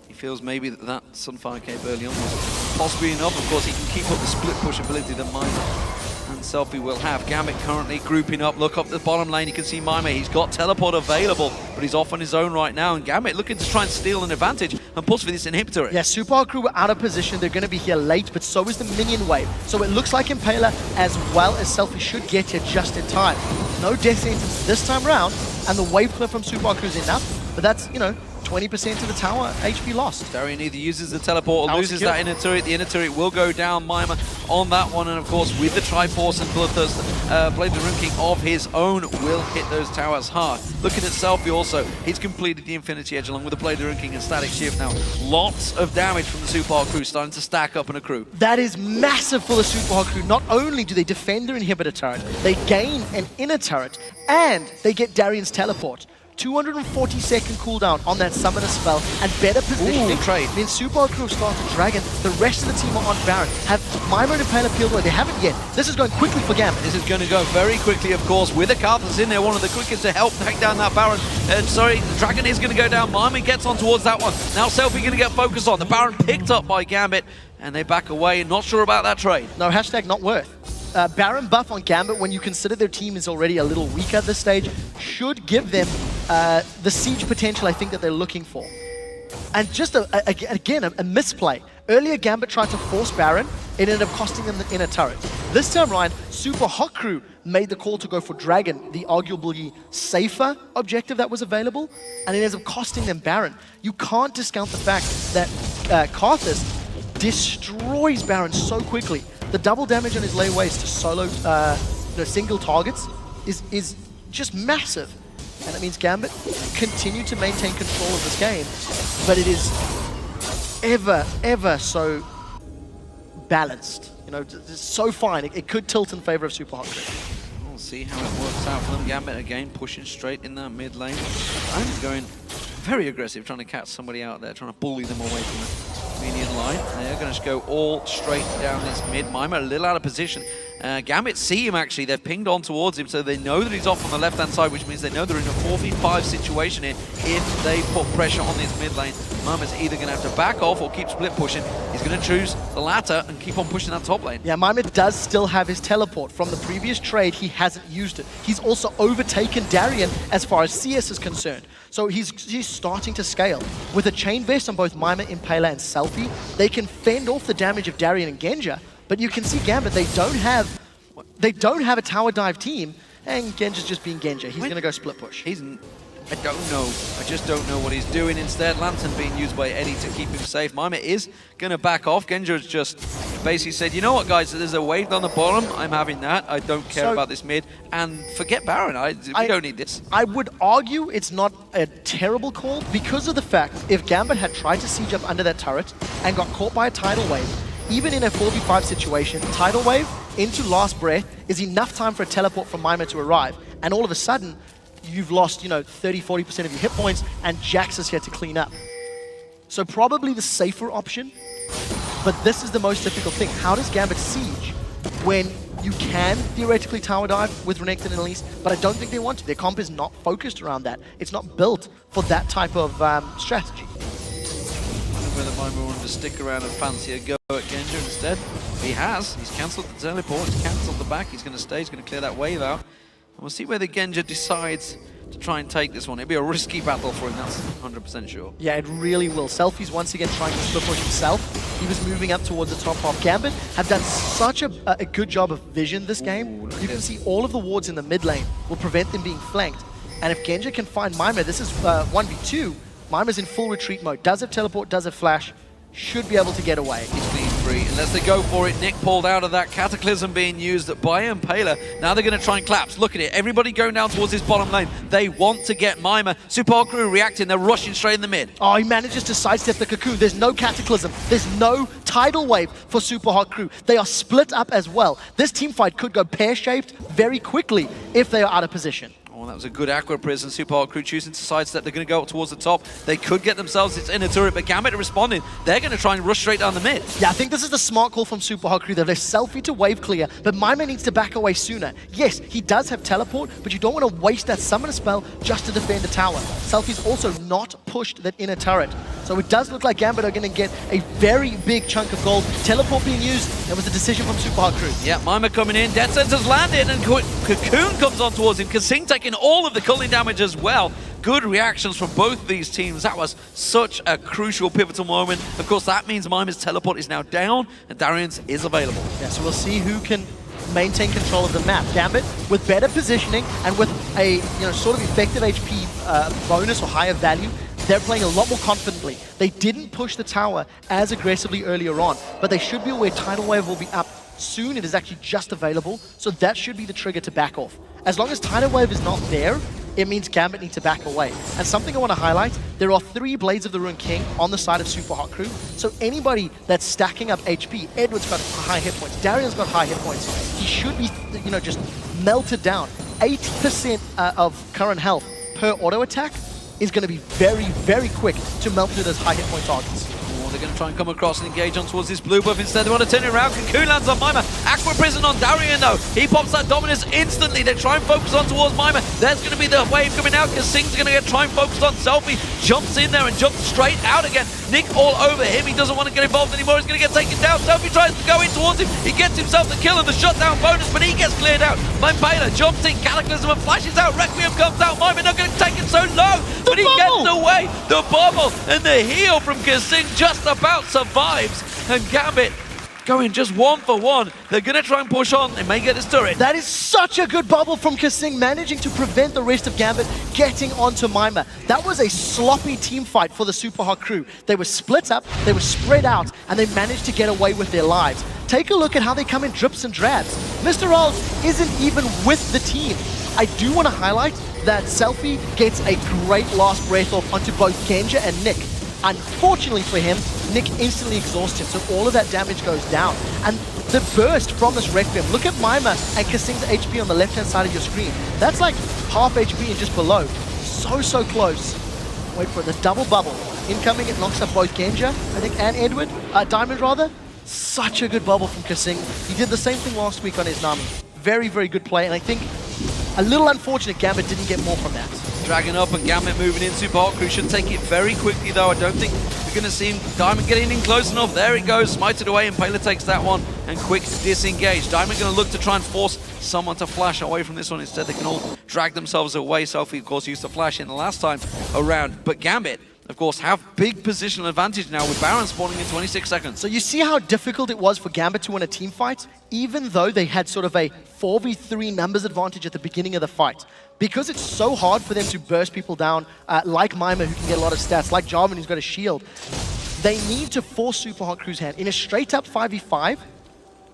He feels maybe that Sunfire Cape early on was possibly enough. Of course, he can keep up the split push ability that Mima and Selfie will have. Gambit currently grouping up. Look up the bottom lane. You can see Mima. He's got teleport available, but he's off on his own right now. And Gambit looking to try and steal an advantage and push for this inhibitor. Yeah, Super Hot crew were out of position. They're going to be here late, but so is the minion wave. So it looks like Impaler as well as Selfie should get here just in time. No death sentence this time round, and the wave clip from Super Hot crew is enough, but that's, 20% of the tower HP lost. Darian either uses the teleport or loses that inner turret. The inner turret will go down. Mima on that one, and of course with the Triforce and Bloodthirst, Blade of the Rune King of his own will hit those towers hard. Looking at Selfie also, he's completed the Infinity Edge along with the Blade of the Rune King and Static Shift now. Lots of damage from the Super Hot crew starting to stack up in a crew. That is massive for the Super Hot crew. Not only do they defend their inhibitor turret, they gain an inner turret, and they get Darian's teleport. 240-second cooldown on that summoner spell, and better positioning means Super Hot crew start to Dragon. The rest of the team are on Baron. Have Mima and Impaler peeled away? They haven't yet. This is going quickly for Gambit. This is going to go very quickly, of course, with the Carthus in there, one of the quickest to help take down that Baron. The Dragon is going to go down. Mima gets on towards that one. Now Selfie going to get focused on. The Baron picked up by Gambit, and they back away. Not sure about that trade. No, hashtag not worth. Baron buff on Gambit, when you consider their team is already a little weak at this stage, should give them the siege potential I think that they're looking for. And just, again, a misplay. Earlier, Gambit tried to force Baron. It ended up costing them the inner turret. This time around, Super Hot crew made the call to go for Dragon, the arguably safer objective that was available, and it ends up costing them Baron. You can't discount the fact that Carthus destroys Baron so quickly. The double damage on his lay waste to solo single targets is just massive. And it means Gambit continue to maintain control of this game, but it is ever so balanced. You know, it's so fine. It could tilt in favor of Super Hot Crew. We'll see how it works out for them. Gambit again pushing straight in that mid lane. I'm going very aggressive, trying to catch somebody out there, trying to bully them away from the median line. They're going to just go all straight down this mid. Mima a little out of position. Gambit see him actually. They've pinged on towards him, so they know that he's off on the left-hand side, which means they know they're in a 4v5 situation here. If they put pressure on this mid lane, Mima's either going to have to back off or keep split pushing. He's going to choose the latter and keep on pushing that top lane. Yeah, Mima does still have his teleport. From the previous trade, he hasn't used it. He's also overtaken Darien as far as CS is concerned. So he's starting to scale. With a chain vest on both Mima, Impaler, and Selfie, they can fend off the damage of Darien and Genja. But you can see Gambit, they don't have a tower dive team, and Genja's just being Genja. He's going to go split push. I don't know. I just don't know what he's doing. Instead, Lantern being used by Eddie to keep him safe. Mima is going to back off. Genja's just basically said, you know what, guys, there's a wave on the bottom. I'm having that. I don't care about this mid. And forget Baron. We don't need this. I would argue it's not a terrible call because of the fact if Gambit had tried to siege up under that turret and got caught by a tidal wave, even in a 4v5 situation, tidal wave into last breath is enough time for a teleport from Mima to arrive. And all of a sudden, you've lost, 30-40% of your hit points, and Jax is here to clean up. So probably the safer option, but this is the most difficult thing. How does Gambit siege when you can theoretically tower dive with Renekton and Elise, but I don't think they want to. Their comp is not focused around that. It's not built for that type of strategy. Whether Mima wanted to stick around and fancy a go at Genja instead. He has. He's cancelled the teleport, he's cancelled the back, he's going to stay, he's going to clear that wave out. And we'll see whether Genja decides to try and take this one. It'll be a risky battle for him, that's 100% sure. Yeah, it really will. Selfie's once again trying to split push himself. He was moving up towards the top half. Gambit have done such a good job of vision this game. You can see all of the wards in the mid lane will prevent them being flanked. And if Genja can find Mima, this is 1v2. Mima's in full retreat mode. Does have teleport, does have flash. Should be able to get away. He's clean free, unless they go for it. Nick pulled out of that Cataclysm being used by Impaler. Now they're going to try and collapse. Look at it. Everybody going down towards this bottom lane. They want to get Mima. Super Crew reacting. They're rushing straight in the mid. Oh, he manages to sidestep the cocoon. There's no Cataclysm. There's no tidal wave for Super Hot Crew. They are split up as well. This team fight could go pear-shaped very quickly if they are out of position. Oh, that was a good Aqua Prison. Super Hot Crew choosing to sidestep. They're going to go up towards the top. They could get themselves its inner turret, but Gambit are responding. They're going to try and rush straight down the mid. Yeah, I think this is the smart call from Super Hot Crew. They've left Selfie to wave clear, but Mima needs to back away sooner. Yes, he does have teleport, but you don't want to waste that summoner spell just to defend the tower. Selfie's also not pushed that inner turret. So it does look like Gambit are going to get a very big chunk of gold. Teleport being used, that was a decision from Super Hot Crew. Yeah, Mima coming in. Death Sentence's landed, and Cocoon comes on towards him. Kasing taking all of the culling damage as well. Good reactions from both of these teams. That was such a crucial, pivotal moment. Of course, that means Mima's teleport is now down, and Darian's is available. Yeah, so we'll see who can maintain control of the map. Gambit, with better positioning and with a sort of effective HP bonus or higher value, they're playing a lot more confidently. They didn't push the tower as aggressively earlier on, but they should be aware Tidal Wave will be up soon. It is actually just available, so that should be the trigger to back off. As long as Tidal Wave is not there, it means Gambit need to back away. And something I want to highlight, there are 3 Blades of the Ruined King on the side of Super Hot Crew, so anybody that's stacking up HP, Edward's got high hit points, Darian's got high hit points, he should be, just melted down. 8% of current health per auto attack is going to be very, very quick to melt through those high hit point targets. They're going to try and come across and engage on towards this blue buff. Instead, they want to turn it around. Cocoon lands on Mima. Aqua Prison on Darien, though. He pops that dominance instantly. They try and focus on towards Mima. There's going to be the wave coming out. Kasing's going to try and focus on Selfie. Jumps in there and jumps straight out again. Nick all over him. He doesn't want to get involved anymore. He's going to get taken down. Selfie tries to go in towards him. He gets himself the kill and the shutdown bonus, but he gets cleared out. Impaler jumps in. Cataclysm and flashes out. Requiem comes out. Mima not going to take it so low, but he gets away. The bubble and the heal from Kasing just about survives. And Gambit going just 1 for 1. They're going to try and push on. They may get this turret. That is such a good bubble from Kasing, managing to prevent the rest of Gambit getting onto Mima. That was a sloppy team fight for the Super Hot crew. They were split up, they were spread out, and they managed to get away with their lives. Take a look at how they come in drips and drabs. Mr. Rolls isn't even with the team. I do want to highlight that Selfie gets a great last breath off onto both Genja and Nick. Unfortunately for him, Nick instantly exhausts him, so all of that damage goes down. And the burst from this Requiem, look at Mima and Kasing's HP on the left-hand side of your screen. That's like half HP and just below. So close. Wait for it, the double bubble. Incoming, it knocks up both Genja, I think, and Edward, Diamond rather. Such a good bubble from Kasing. He did the same thing last week on his Nami. Very good play, and I think a little unfortunate Gambit didn't get more from that. Dragging up and Gambit moving in. Super Hot crew should take it very quickly though. I don't think we're going to see him. Diamond getting in close enough. There it goes. Smited away and Impaler takes that one and quick disengage. Diamond going to look to try and force someone to flash away from this one. Instead they can all drag themselves away. Selfie of course used to flash in the last time around. But Gambit of course have big positional advantage now with Baron spawning in 26 seconds. So you see how difficult it was for Gambit to win a team fight, even though they had sort of a 4v3 numbers advantage at the beginning of the fight. Because it's so hard for them to burst people down, like Mima who can get a lot of stats, like Jarvan who's got a shield, they need to force Super Hot Crew's hand in a straight up 5v5.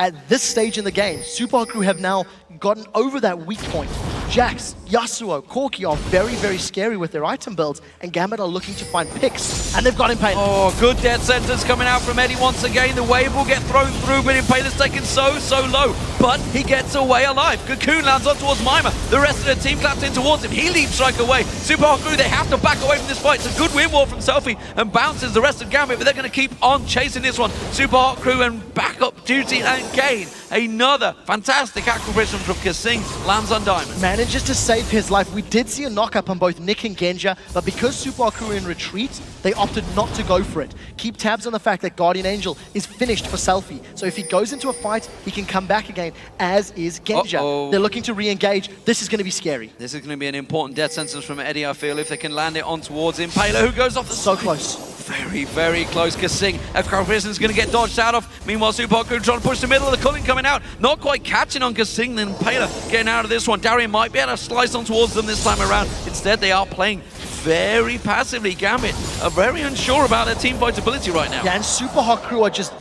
At this stage in the game, Super Hot Crew have now gotten over that weak point. Jax, Yasuo, Corki are very scary with their item builds, and Gambit are looking to find picks, and they've got Impaler. Oh, good dead sentence coming out from Eddie once again. The wave will get thrown through, but Impaler's taken so low, but he gets away alive. Cocoon lands on towards Mima. The rest of the team claps in towards him. He leaps strike away. Super Hot Crew, they have to back away from this fight. It's a good win wall from Selfie and bounces the rest of Gambit, but they're going to keep on chasing this one. Super Hot Crew and backup duty and gain. Another fantastic acquisition from Kasing lands on Diamond. Manages to save his life. We did see a knock-up on both Nick and Genja, but because Super Hot Crew are in retreat, they opted not to go for it. Keep tabs on the fact that Guardian Angel is finished for Selfie. So if he goes into a fight, he can come back again, as is Genja. They're looking to re-engage. This is going to be scary. This is going to be an important death sentence from Eddie, I feel, if they can land it on towards Impaler, who goes off the So side. close. Very close. Kasing, a Prison's going to get dodged out of. Meanwhile, Super Hot Crew trying to push the middle of the Culling coming out. Not quite catching on Kasing, then Impaler getting out of this one. Darian might be able to slice on towards them this time around. Instead, they are playing very passively. Gambit are very unsure about their team fight ability right now. Yeah, and Super Hot Crew are just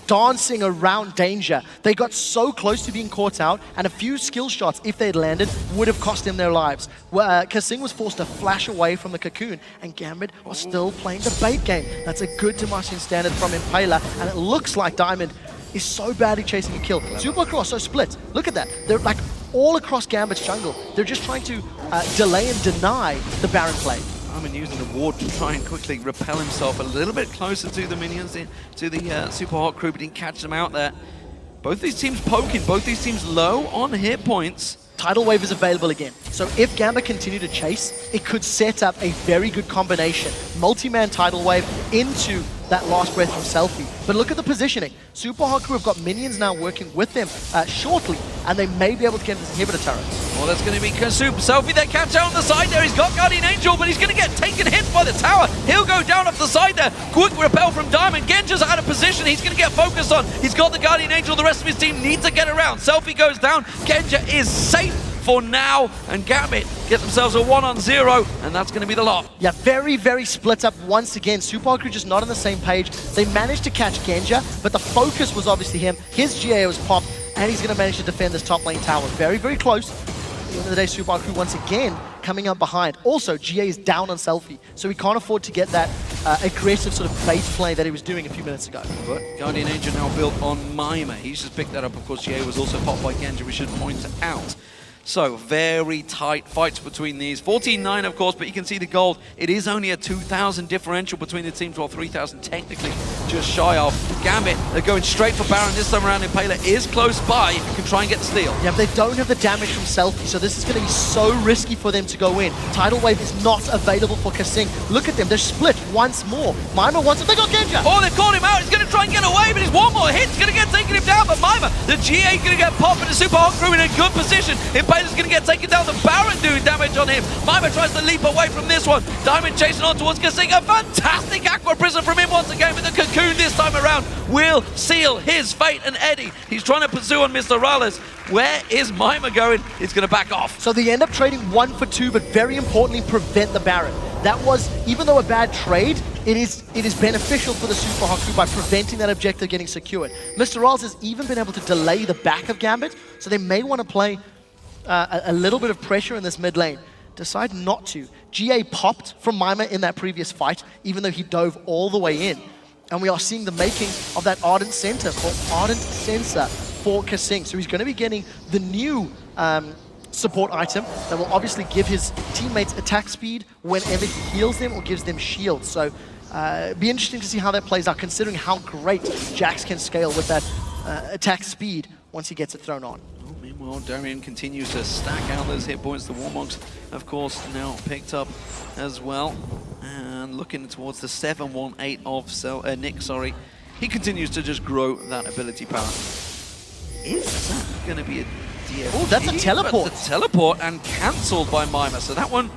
dancing around danger. They got so close to being caught out, and a few skill shots, if they had landed, would have cost them their lives. Kasing was forced to flash away from the Cocoon, and Gambit are still playing the bait game. That's a good Demacian standard from Impaler, and it looks like Diamond is so badly chasing a kill. Super Hot Crew are so split. Look at that. They're like all across Gambit's jungle. They're just trying to delay and deny the Baron play. Diamond using the ward to try and quickly repel himself a little bit closer to the minions, to the Super Hot Crew, but didn't catch them out there. Both these teams poking, both these teams low on hit points. Tidal Wave is available again. So if Gambit continue to chase, it could set up a very good combination. Multi-man Tidal Wave into that last breath from Selfie. But look at the positioning. Super Hot Crew have got minions now working with them shortly, and they may be able to get this inhibitor turret. Well, that's going to be Super Selfie. They catch out on the side there. He's got Guardian Angel, but he's going to get taken hits by the tower. He'll go down off the side there. Quick repel from Diamond. Genja's out of position. He's going to get focused on. He's got the Guardian Angel. The rest of his team need to get around. Selfie goes down. Genja is safe for now, and Gambit get themselves a 1-on-0, and that's going to be the lot. Yeah, very split up once again. Super Hot Crew just not on the same page. They managed to catch Genja, but the focus was obviously him. His GA was popped, and he's going to manage to defend this top lane tower. Very close. At the end of the day, Super Hot Crew once again coming up behind. Also, GA is down on Selfie, so he can't afford to get that aggressive sort of bait play that he was doing a few minutes ago. But Guardian Angel now built on Mima. He's just picked that up. Of course, GA was also popped by Genja, we should point out. So, very tight fights between these. 14-9, of course, but you can see the gold. It is only a 2,000 differential between the teams, well, 3,000 technically just shy of. Gambit, they're going straight for Baron this time around. Impaler is close by. You can try and get the steal. Yeah, but they don't have the damage from Selfie, so this is going to be so risky for them to go in. Tidal Wave is not available for Kasing. Look at them, they're split once more. Mima wants it, they got Genja! Oh, they've caught him out. He's going to try and get away, but he's one more hit. He's going to get taking him down, but Mima, the GA going to get popped, and the Super Hot Crew in a good position. Impaler's going to get taken down. The Baron doing damage on him. Mima tries to leap away from this one. Diamond chasing on towards Kasing. A fantastic Aqua Prism from him once again, with the cocoon this time around will seal his fate. And Eddie, he's trying to pursue on Mr. Rallis. Where is Mima going? He's going to back off. So they end up trading 1 for 2, but very importantly, prevent the Baron. That was, even though a bad trade, it is beneficial for the Super Hawk crew by preventing that objective getting secured. Mr. Rallis has even been able to delay the back of Gambit, so they may want to play a little bit of pressure in this mid lane. Decide not to. GA popped from Mima in that previous fight, even though he dove all the way in. And we are seeing the making of that Ardent Center, or Ardent Sensor, for Kasing. So he's going to be getting the new support item that will obviously give his teammates attack speed whenever he heals them or gives them shields. So be interesting to see how that plays out, considering how great Jax can scale with that attack speed once he gets it thrown on. Meanwhile, Darian continues to stack out those hit points. The Warmogs, of course, now picked up as well. And looking towards the 7-1-8 of Nick, sorry. He continues to just grow that ability power. Is that going to be a DFG? Oh, that's a teleport. That's a teleport and cancelled by Mima. So that one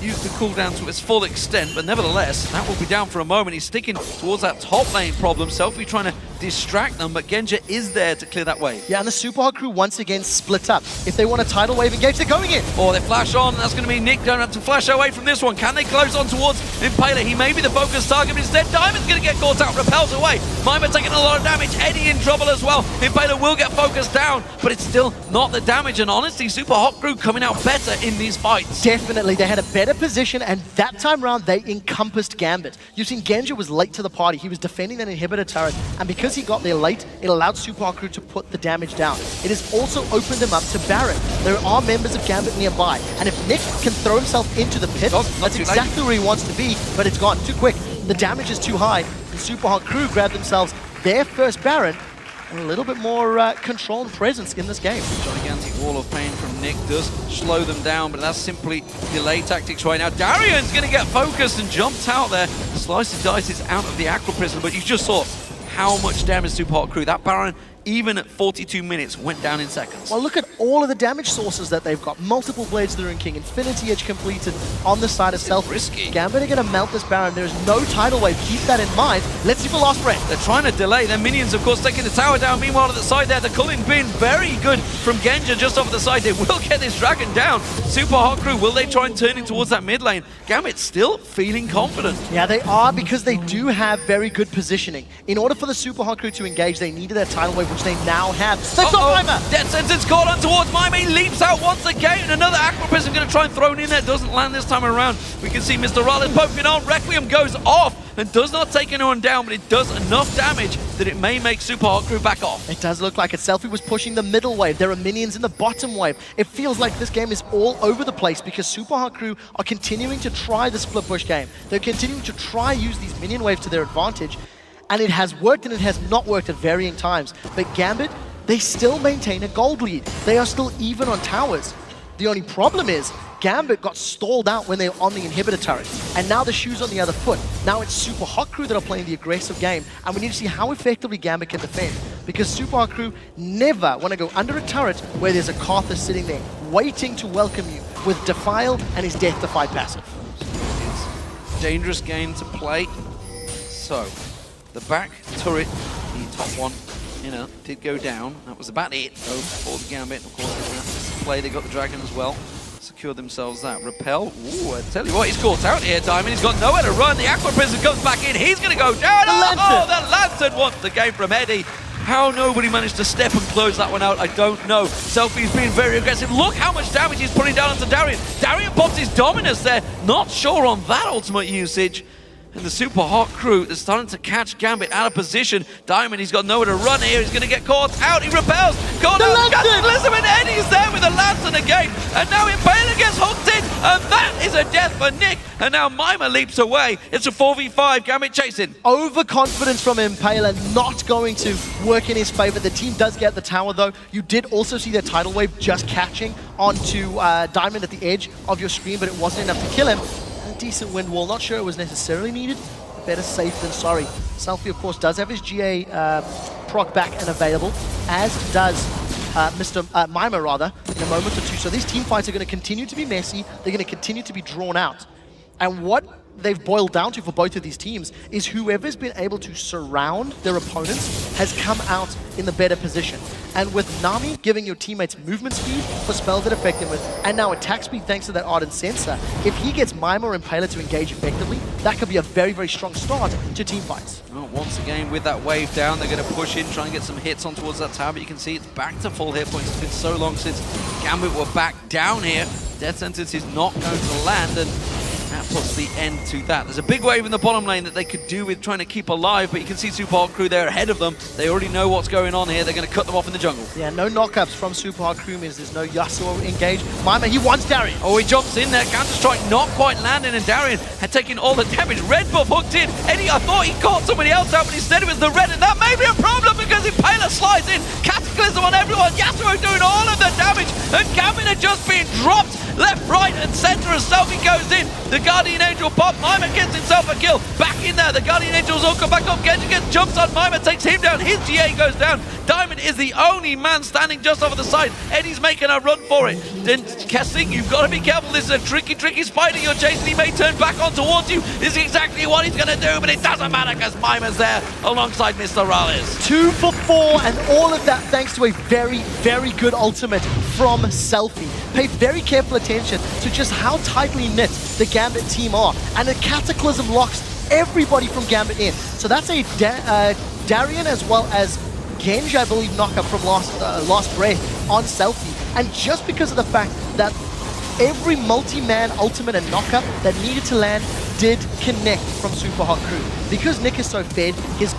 used the cooldown to its full extent, but nevertheless, that will be down for a moment. He's sticking towards that top lane problem. Selfie trying to distract them, but Genja is there to clear that wave. Yeah, and the Super Hawk crew once again split up. If they want a tidal wave engage, they're going in. Or they flash on, and that's going to be Nick going to have to flash away from this one. Can they close on towards Impaler? He may be the focus target, but instead Diamond's going to get caught out, repels away. Mima taking a lot of damage, Eddie in trouble as well. Impaler will get focused down, but it's still not the damage, and honestly, Super Hawk crew coming out better in these fights. Definitely, they had a better position, and that time round, they encompassed Gambit. You've seen Genja was late to the party. He was defending that inhibitor turret, and because he got there late, it allowed Super Hawk crew to put the damage down. It has also opened him up to Baron. There are members of Gambit nearby, and if Nick can throw himself into the pit, that's exactly where he wants to be, but it's gone too quick. The damage is too high, and Super Hawk crew grabbed themselves their first Baron, and a little bit more control and presence in this game. Gigantic wall of pain from Nick does slow them down, but that's simply delay tactics right now. Darian's going to get focused and jumped out there. Slice and dices out of the Aqua Prism, but you just saw how much damage Super Hawk crew. That Baron, even at 42 minutes, went down in seconds. Well, look at all of the damage sources that they've got. Multiple Blades of the Rune King, Infinity Edge completed on the side of Selfie. Risky. Gambit are going to melt this Baron. There's no tidal wave. Keep that in mind. Let's see for last breath. They're trying to delay. Their minions, of course, taking the tower down. Meanwhile, at the side there, the culling being very good from Genja just off the side. They will get this dragon down. Super Hawk crew, will they try and turn it towards that mid lane? Gambit still feeling confident. Yeah, they are, because they do have very good positioning. In order for the Super Hawk crew to engage, they needed that tidal wave, which they now have. They've got Mima! Death Sentence caught on towards Mima. He leaps out once again. Another Aqua Prism going to try and throw it in there. Doesn't land this time around. We can see Mr. Rallis poking on. Requiem goes off and does not take anyone down, but it does enough damage that it may make Super Hawk crew back off. It does look like it. Selfie was pushing the middle wave. There are minions in the bottom wave. It feels like this game is all over the place because Super Hawk crew are continuing to try the split push game. They're continuing to try use these minion waves to their advantage, and it has worked and it has not worked at varying times. But Gambit, they still maintain a gold lead. They are still even on towers. The only problem is Gambit got stalled out when they were on the inhibitor turret, and now the shoe's on the other foot. Now it's Super Hawk crew that are playing the aggressive game, and we need to see how effectively Gambit can defend, because Super Hawk crew never want to go under a turret where there's a Karthus sitting there, waiting to welcome you with Defile and his Death Defy passive. It's a dangerous game to play. So, the back turret, the top one, did go down. That was about it, though, for the Gambit. Of course, in that play, they got the dragon as well. Secured themselves that. Repel. Ooh, I tell you what, he's caught out here, Diamond. He's got nowhere to run. The Aqua Prism comes back in. He's going to go down. Oh, the Lantern wants the game from Eddie. How nobody managed to step and close that one out, I don't know. Selfie's being very aggressive. Look how much damage he's putting down onto Darian. Darian pops his Dominus there. Not sure on that ultimate usage. And the Super Hawk crew is starting to catch Gambit out of position. Diamond, he's got nowhere to run here. He's going to get caught out. He repels. Caught out. Elizabeth Eddie's there with a Lantern again. And now Impaler gets hooked in. And that is a death for Nick. And now Mima leaps away. It's a 4v5. Gambit chasing. Overconfidence from Impaler not going to work in his favor. The team does get the tower, though. You did also see that tidal wave just catching onto Diamond at the edge of your screen, but it wasn't enough to kill him. A decent wind wall. Not sure it was necessarily needed. Better safe than sorry. Selfie, of course, does have his GA proc back and available, as does Mima rather, in a moment or two. So these team fights are going to continue to be messy. They're going to continue to be drawn out. And what they've boiled down to for both of these teams is whoever's been able to surround their opponents has come out in the better position. And with Nami giving your teammates movement speed for spells that affect them, and now attack speed thanks to that Ardent Sensor, if he gets Mima or Impaler to engage effectively, that could be a very, very strong start to team fights. Well, once again, with that wave down, they're going to push in, try and get some hits on towards that tower, but you can see it's back to full hit points. It's been so long since Gambit were back down here. Death Sentence is not going to land, and that puts the end to that. There's a big wave in the bottom lane that they could do with trying to keep alive, but you can see SUPA Hot Crew there ahead of them. They already know what's going on here. They're going to cut them off in the jungle. Yeah, no knockups from SUPA Hot Crew means there's no Yasuo engage. Mima, he wants Darien. Oh, he jumps in there. Counter-strike not quite landing, and Darien had taken all the damage. Red buff hooked in. Eddie, I thought he caught somebody else out, but instead it was the red, and that may be a problem because Impaler slides in. Cataclysm on everyone. Yasuo doing all of the damage, and Gambit had just been dropped left, right, and center as Selfie goes in. The Guardian Angel pop. Mima gets himself a kill. Back in there. The Guardian Angels all come back up. Genji gets jumps on Mima, takes him down. His GA goes down. Diamond is the only man standing just off the side. Eddie's making a run for it. Then Kessing, you've got to be careful. This is a tricky spider you're chasing. He may turn back on towards you. This is exactly what he's going to do, but it doesn't matter because Mima's there alongside Mr. Rallis. 2 for 4, and all of that thanks to a very, very good ultimate from Selfie. Pay very careful attention to just how tightly knit the Gambit team are, and the Cataclysm locks everybody from Gambit in. So that's a Darien as well as Genji, I believe, knockup from Last Breath on Selfie. And just because of the fact that every multi-man ultimate and knockup that needed to land did connect from SUPA Hot Crew. Because Nick is so fed, his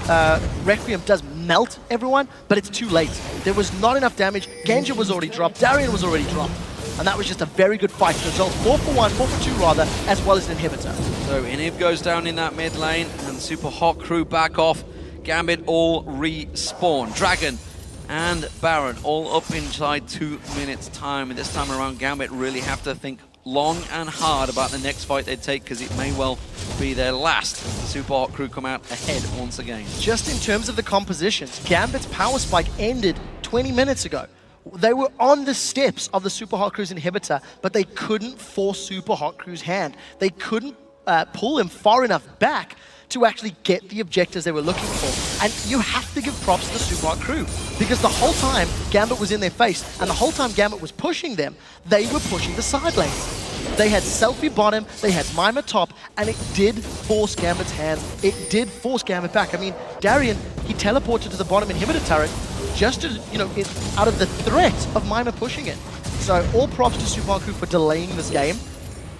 Requiem does melt everyone, but it's too late. There was not enough damage. Genji was already dropped. Darien was already dropped. And that was just a very good fight. The result 4 for 1, 4 for 2 rather, as well as an inhibitor. So Inhib goes down in that mid lane, and SUPA Hot Crew back off. Gambit all respawn. Dragon and Baron all up inside 2 minutes time. And this time around, Gambit really have to think long and hard about the next fight they take, because it may well be their last. The SUPA Hot Crew come out ahead once again. Just in terms of the compositions, Gambit's power spike ended 20 minutes ago. They were on the steps of the SUPA Hot Crew's inhibitor, but they couldn't force SUPA Hot Crew's hand. They couldn't pull him far enough back to actually get the objectives they were looking for. And you have to give props to the SUPA Hot Crew, because the whole time Gambit was in their face, and the whole time Gambit was pushing them, they were pushing the side lanes. They had Selfie bottom, they had Mima top, and it did force Gambit's hands. It did force Gambit back. I mean, Darien, he teleported to the bottom inhibitor turret just to, out of the threat of Mima pushing it. So all props to SUPA Hot Crew for delaying this game.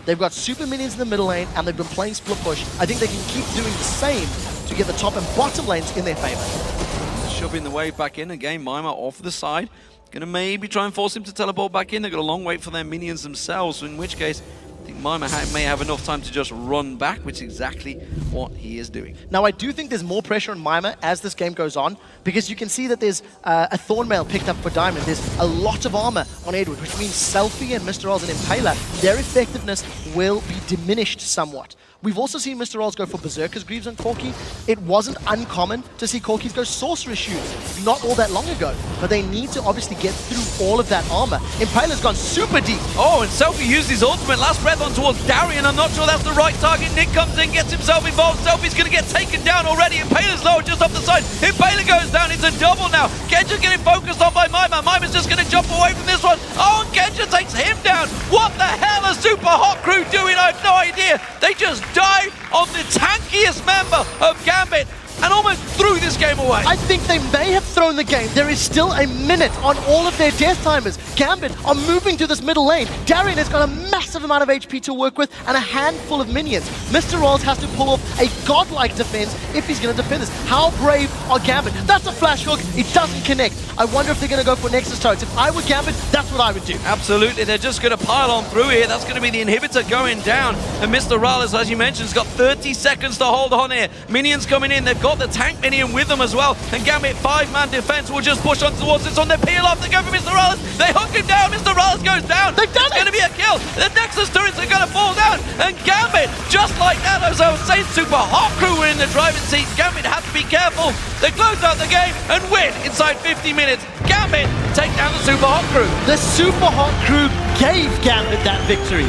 They've got super minions in the middle lane, and they've been playing split push. I think they can keep doing the same to get the top and bottom lanes in their favor. Shoving the wave back in again. Mima off the side. Gonna maybe try and force him to teleport back in. They've got a long wait for their minions themselves, in which case I think Mima may have enough time to just run back, which is exactly what he is doing. Now, I do think there's more pressure on Mima as this game goes on, because you can see that there's a Thornmail picked up for Diamond. There's a lot of armor on Edward, which means Selfie and Mr. Oz and Impaler, their effectiveness will be diminished somewhat. We've also seen Mr. Oz go for Berserker's Greaves on Corki. It wasn't uncommon to see Corkis go Sorcerer's Shoes not all that long ago, but they need to obviously get through all of that armor. Impaler's gone super deep. Oh, and Selfie used his ultimate Last Breath on towards Darien. I'm not sure that's the right target. Nick comes in, gets himself involved. Selfie's going to get taken down already. Impaler's low just off the side. Impaler goes down. It's a double now. Genja getting focused on by Mima. Mima's just going to jump away from this one. Oh, and Genja takes him down. What the hell is SUPA Hot Crew doing? I have no idea. They just died on the tankiest member of Gambit and almost threw this game away. I think they may have thrown the game. There is still a minute on all of their death timers. Gambit are moving to this middle lane. Darien has got a massive amount of HP to work with and a handful of minions. Mr. Rolls has to pull off a godlike defense if he's going to defend this. How brave are Gambit? That's a flash hook. It doesn't connect. I wonder if they're going to go for Nexus turrets. If I were Gambit, that's what I would do. Absolutely. They're just going to pile on through here. That's going to be the inhibitor going down. And Mr. Rallis, as you mentioned, has got 30 seconds to hold on here. Minions coming in. They've got the tank minion with them as well. And Gambit 5-man defense will just push on towards this on their peel off. They go for Mr. Rallis. They hook him down. Mr. Rallis goes down. They've done it's going to be a kill. The Nexus turrets are going to fall down. And Gambit, just like that, as I was saying, SUPA Hot Crew were in the driving seat. Gambit have to be careful. They close out the game and win inside 50 minutes. Gambit Gambit take down the Super Hot Crew. The Super Hot Crew gave Gambit that victory.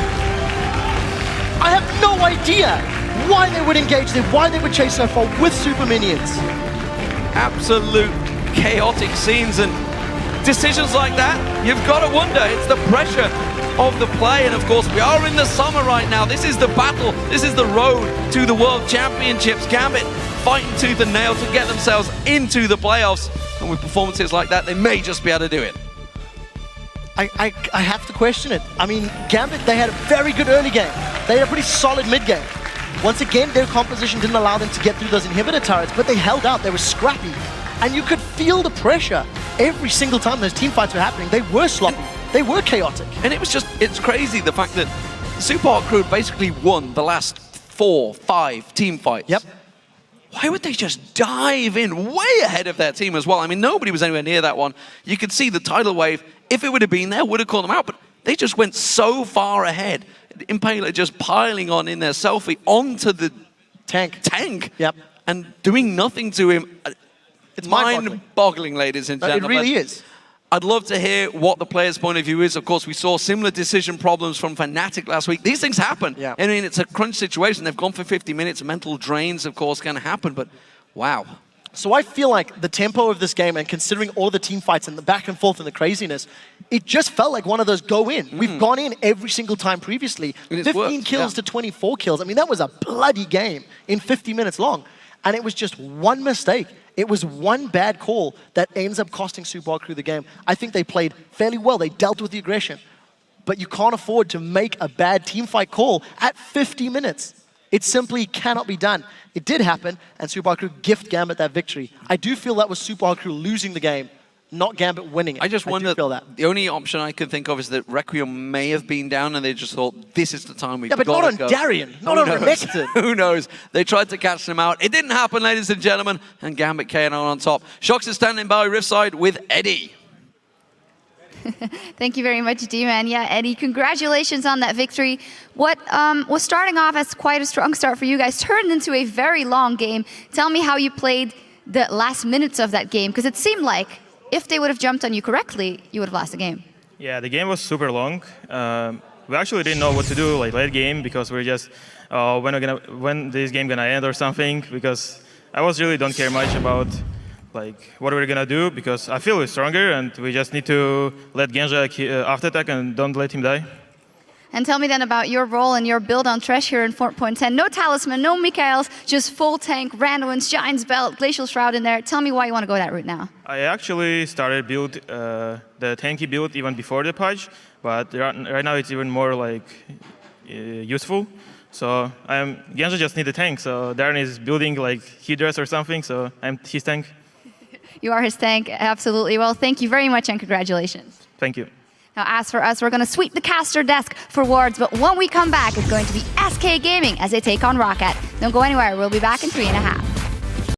I have no idea why they would engage there, why they would chase so far with super minions. Absolute chaotic scenes and decisions like that, you've got to wonder. It's the pressure of the play, and of course we are in the summer right now. This is the battle, this is the road to the World Championships. Gambit fighting tooth and nail to get themselves into the playoffs, and with performances like that, they may just be able to do it. I have to question it. I mean, Gambit, they had a very good early game. They had a pretty solid mid game. Once again, their composition didn't allow them to get through those inhibitor turrets, but they held out, they were scrappy. And you could feel the pressure every single time those team fights were happening. They were sloppy, they were chaotic. And it was just, it's crazy the fact that Super Hot Crew basically won the last 4, 5 team fights. Yep. Why would they just dive in way ahead of their team as well? I mean, nobody was anywhere near that one. You could see the tidal wave, if it would have been there, would have called them out, but they just went so far ahead. Impaler just piling on in their selfie onto the tank Yep. and doing nothing to him. It's mind-boggling, ladies and gentlemen. It really is. I'd love to hear what the players' point of view is. Of course, we saw similar decision problems from Fnatic last week. These things happen. Yeah. I mean, it's a crunch situation. They've gone for 50 minutes. Mental drains, of course, can happen, but wow. So I feel like the tempo of this game, and considering all the team fights and the back and forth and the craziness, it just felt like one of those go in. We've gone in every single time previously. 15 kills to 24 kills. I mean, that was a bloody game in 50 minutes long. And it was just one mistake. It was one bad call that ends up costing Super Hot Crew the game. I think they played fairly well. They dealt with the aggression. But you can't afford to make a bad team fight call at 50 minutes. It simply cannot be done. It did happen, and Super Hot Crew gift Gambit that victory. I do feel that was Super Hot Crew losing the game, not Gambit winning it. I just wonder, the only option I could think of is that Requiem may have been down and they just thought, this is the time we've got to go. Yeah, but not on Darien, not on Renekton. Who knows? They tried to catch them out. It didn't happen, ladies and gentlemen, and Gambit KO on top. Shox is standing by Riffside with Eddie. Thank you very much, D-Man. Yeah, Eddie, congratulations on that victory. What was starting off as quite a strong start for you guys turned into a very long game. Tell me how you played the last minutes of that game, because it seemed like if they would have jumped on you correctly, you would have lost the game. Yeah, the game was super long. We actually didn't know what to do like late game, because we're just when this game gonna end or something, because I really don't care much about like what we're gonna do, because I feel we're stronger and we just need to let Genja after attack and don't let him die. And tell me then about your role and your build on Thresh here in 4.10. No Talisman, no Mikaels, just full tank, Randuin's, Giant's Belt, Glacial Shroud in there. Tell me why you want to go that route now. I actually started build the tanky build even before the patch, but right now it's even more like useful. So Genja just need a tank, so Darren is building like Hydras or something, so I'm his tank. You are his tank, absolutely. Well, thank you very much and congratulations. Thank you. Now, as for us, we're going to sweep the caster desk for wards, but when we come back, it's going to be SK Gaming as they take on Rocket. Don't go anywhere. We'll be back in 3.5.